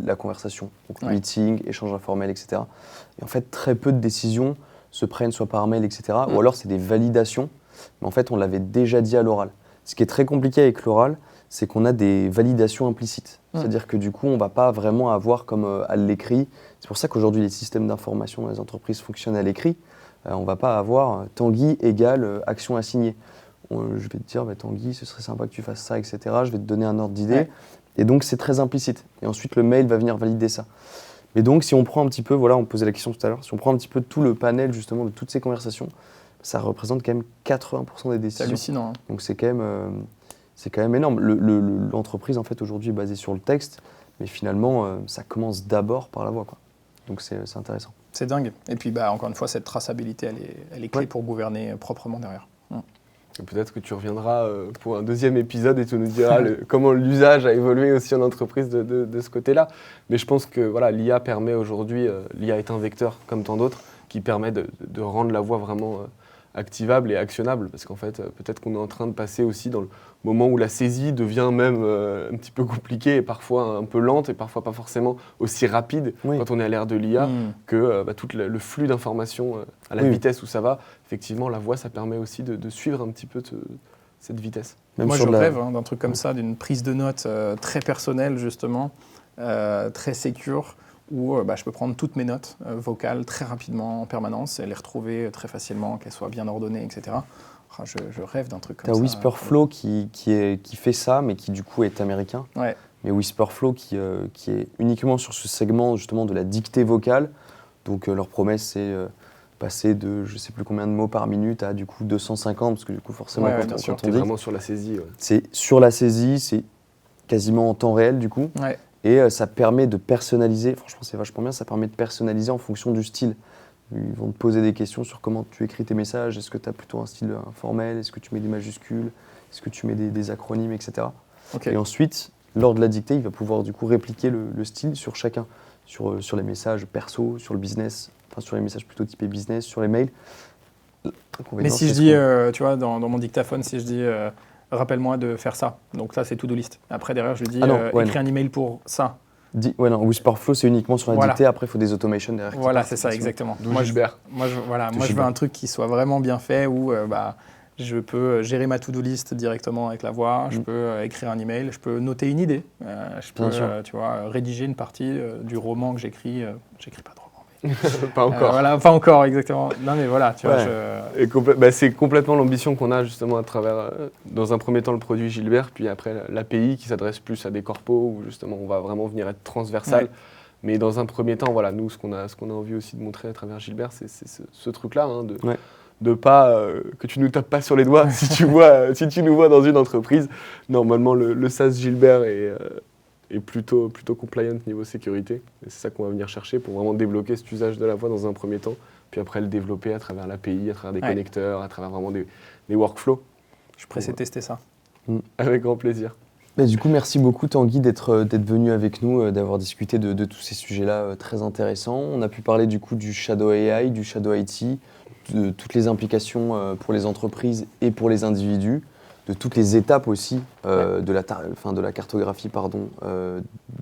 Speaker 3: la conversation, donc meeting, échange informel, etc. Et en fait, très peu de décisions se prennent soit par mail, etc. Ou alors c'est des validations, mais en fait on l'avait déjà dit à l'oral. Ce qui est très compliqué avec l'oral, c'est qu'on a des validations implicites. C'est-à-dire que du coup, on ne va pas vraiment avoir comme à l'écrit. C'est pour ça qu'aujourd'hui, les systèmes d'information dans les entreprises fonctionnent à l'écrit. On ne va pas avoir Tanguy égale action assignée. Je vais te dire, Tanguy, ce serait sympa que tu fasses ça, etc. Je vais te donner un ordre d'idée. Et donc, c'est très implicite. Et ensuite, le mail va venir valider ça. Mais donc, si on prend un petit peu, voilà, on posait la question tout à l'heure, si on prend un petit peu tout le panel justement de toutes ces conversations, ça représente quand même 80% des décisions.
Speaker 1: C'est hallucinant.
Speaker 3: Donc, c'est quand même énorme. L'entreprise, en fait, aujourd'hui, est basée sur le texte, mais finalement, ça commence d'abord par la voix, quoi. Donc, c'est intéressant.
Speaker 1: C'est dingue. Et puis, encore une fois, cette traçabilité, elle est clé pour gouverner proprement derrière.
Speaker 2: Peut-être que tu reviendras pour un deuxième épisode et tu nous diras comment l'usage a évolué aussi en entreprise de ce côté-là. Mais je pense que voilà, l'IA permet aujourd'hui, l'IA est un vecteur comme tant d'autres, qui permet de rendre la voix vraiment activable et actionnable. Parce qu'en fait, peut-être qu'on est en train de passer aussi dans le moment où la saisie devient même un petit peu compliquée et parfois un peu lente et parfois pas forcément aussi rapide quand on est à l'ère de l'IA que tout le flux d'informations à la vitesse où ça va. Effectivement, la voix, ça permet aussi de suivre un petit peu cette vitesse.
Speaker 1: Même moi, je rêve d'un truc comme ça, d'une prise de notes très personnelle, justement, très sécure, où je peux prendre toutes mes notes vocales très rapidement, en permanence, et les retrouver très facilement, qu'elles soient bien ordonnées, etc. Je rêve d'un truc comme ça.
Speaker 3: T'as Whisperflow qui fait ça, mais qui du coup est américain.
Speaker 1: Ouais.
Speaker 3: Mais Whisperflow qui est uniquement sur ce segment justement de la dictée vocale. Donc leur promesse, c'est passer de je sais plus combien de mots par minute à du coup 250, parce que du coup forcément quand on dit...
Speaker 2: vraiment sur la saisie.
Speaker 3: C'est sur la saisie, c'est quasiment en temps réel du coup.
Speaker 1: Ouais.
Speaker 3: Et ça permet de personnaliser, franchement c'est vachement bien, ça permet de personnaliser en fonction du style. Ils vont te poser des questions sur comment tu écris tes messages, est-ce que tu as plutôt un style informel, est-ce que tu mets des majuscules, est-ce que tu mets des acronymes, etc.
Speaker 1: Okay.
Speaker 3: Et ensuite, lors de la dictée, il va pouvoir du coup répliquer le style sur chacun, sur les messages perso, sur le business, enfin sur les messages plutôt typés business, sur les mails.
Speaker 1: Mais si je dis, tu vois, dans mon dictaphone, si je dis rappelle-moi de faire ça, donc là c'est to-do list. Après derrière je lui dis écris un email pour ça.
Speaker 3: Whisperflow c'est uniquement sur la dictée, après il faut des automations derrière.
Speaker 1: Voilà, c'est ça, exactement.
Speaker 2: Moi, Gilbert.
Speaker 1: Moi je veux un truc qui soit vraiment bien fait où je peux gérer ma to-do list directement avec la voix, je peux écrire un email, je peux noter une idée, je peux tu vois, rédiger une partie du roman que j'écris. J'écris pas de roman.
Speaker 2: Pas encore.
Speaker 1: Voilà, pas encore, exactement. Non, mais voilà, tu vois.
Speaker 2: C'est complètement l'ambition qu'on a justement à travers, dans un premier temps, le produit Gilbert, puis après l'API qui s'adresse plus à des corpos où justement on va vraiment venir être transversal. Ouais. Mais dans un premier temps, voilà, nous, ce qu'on a envie aussi de montrer à travers Gilbert, c'est ce truc-là, de pas que tu nous tapes pas sur les doigts si tu nous vois dans une entreprise. Normalement, le SaaS Gilbert est plutôt compliant niveau sécurité. Et c'est ça qu'on va venir chercher pour vraiment débloquer cet usage de la voix dans un premier temps, puis après le développer à travers l'API, à travers des connecteurs, à travers vraiment des workflows.
Speaker 1: Je suis pressé de tester ça.
Speaker 2: Avec grand plaisir.
Speaker 3: Du coup, merci beaucoup Tanguy d'être venu avec nous, d'avoir discuté de tous ces sujets-là très intéressants. On a pu parler du coup du Shadow AI, du Shadow IT, de toutes les implications pour les entreprises et pour les individus, de toutes les étapes aussi de la cartographie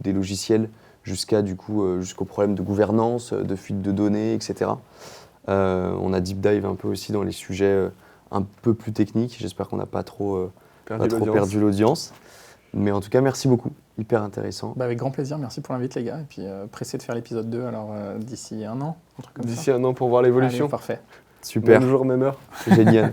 Speaker 3: des logiciels jusqu'au problème de gouvernance, de fuite de données, etc. On a deep dive un peu aussi dans les sujets un peu plus techniques. J'espère qu'on n'a pas trop perdu l'audience. Mais en tout cas, merci beaucoup. Hyper intéressant.
Speaker 1: Avec grand plaisir, merci pour l'invite les gars. Et puis pressé de faire l'épisode 2 alors d'ici un an, un truc comme ça.
Speaker 2: D'ici un an pour voir l'évolution.
Speaker 1: Allez, parfait.
Speaker 3: Super.
Speaker 2: Même jour, même heure.
Speaker 3: Génial.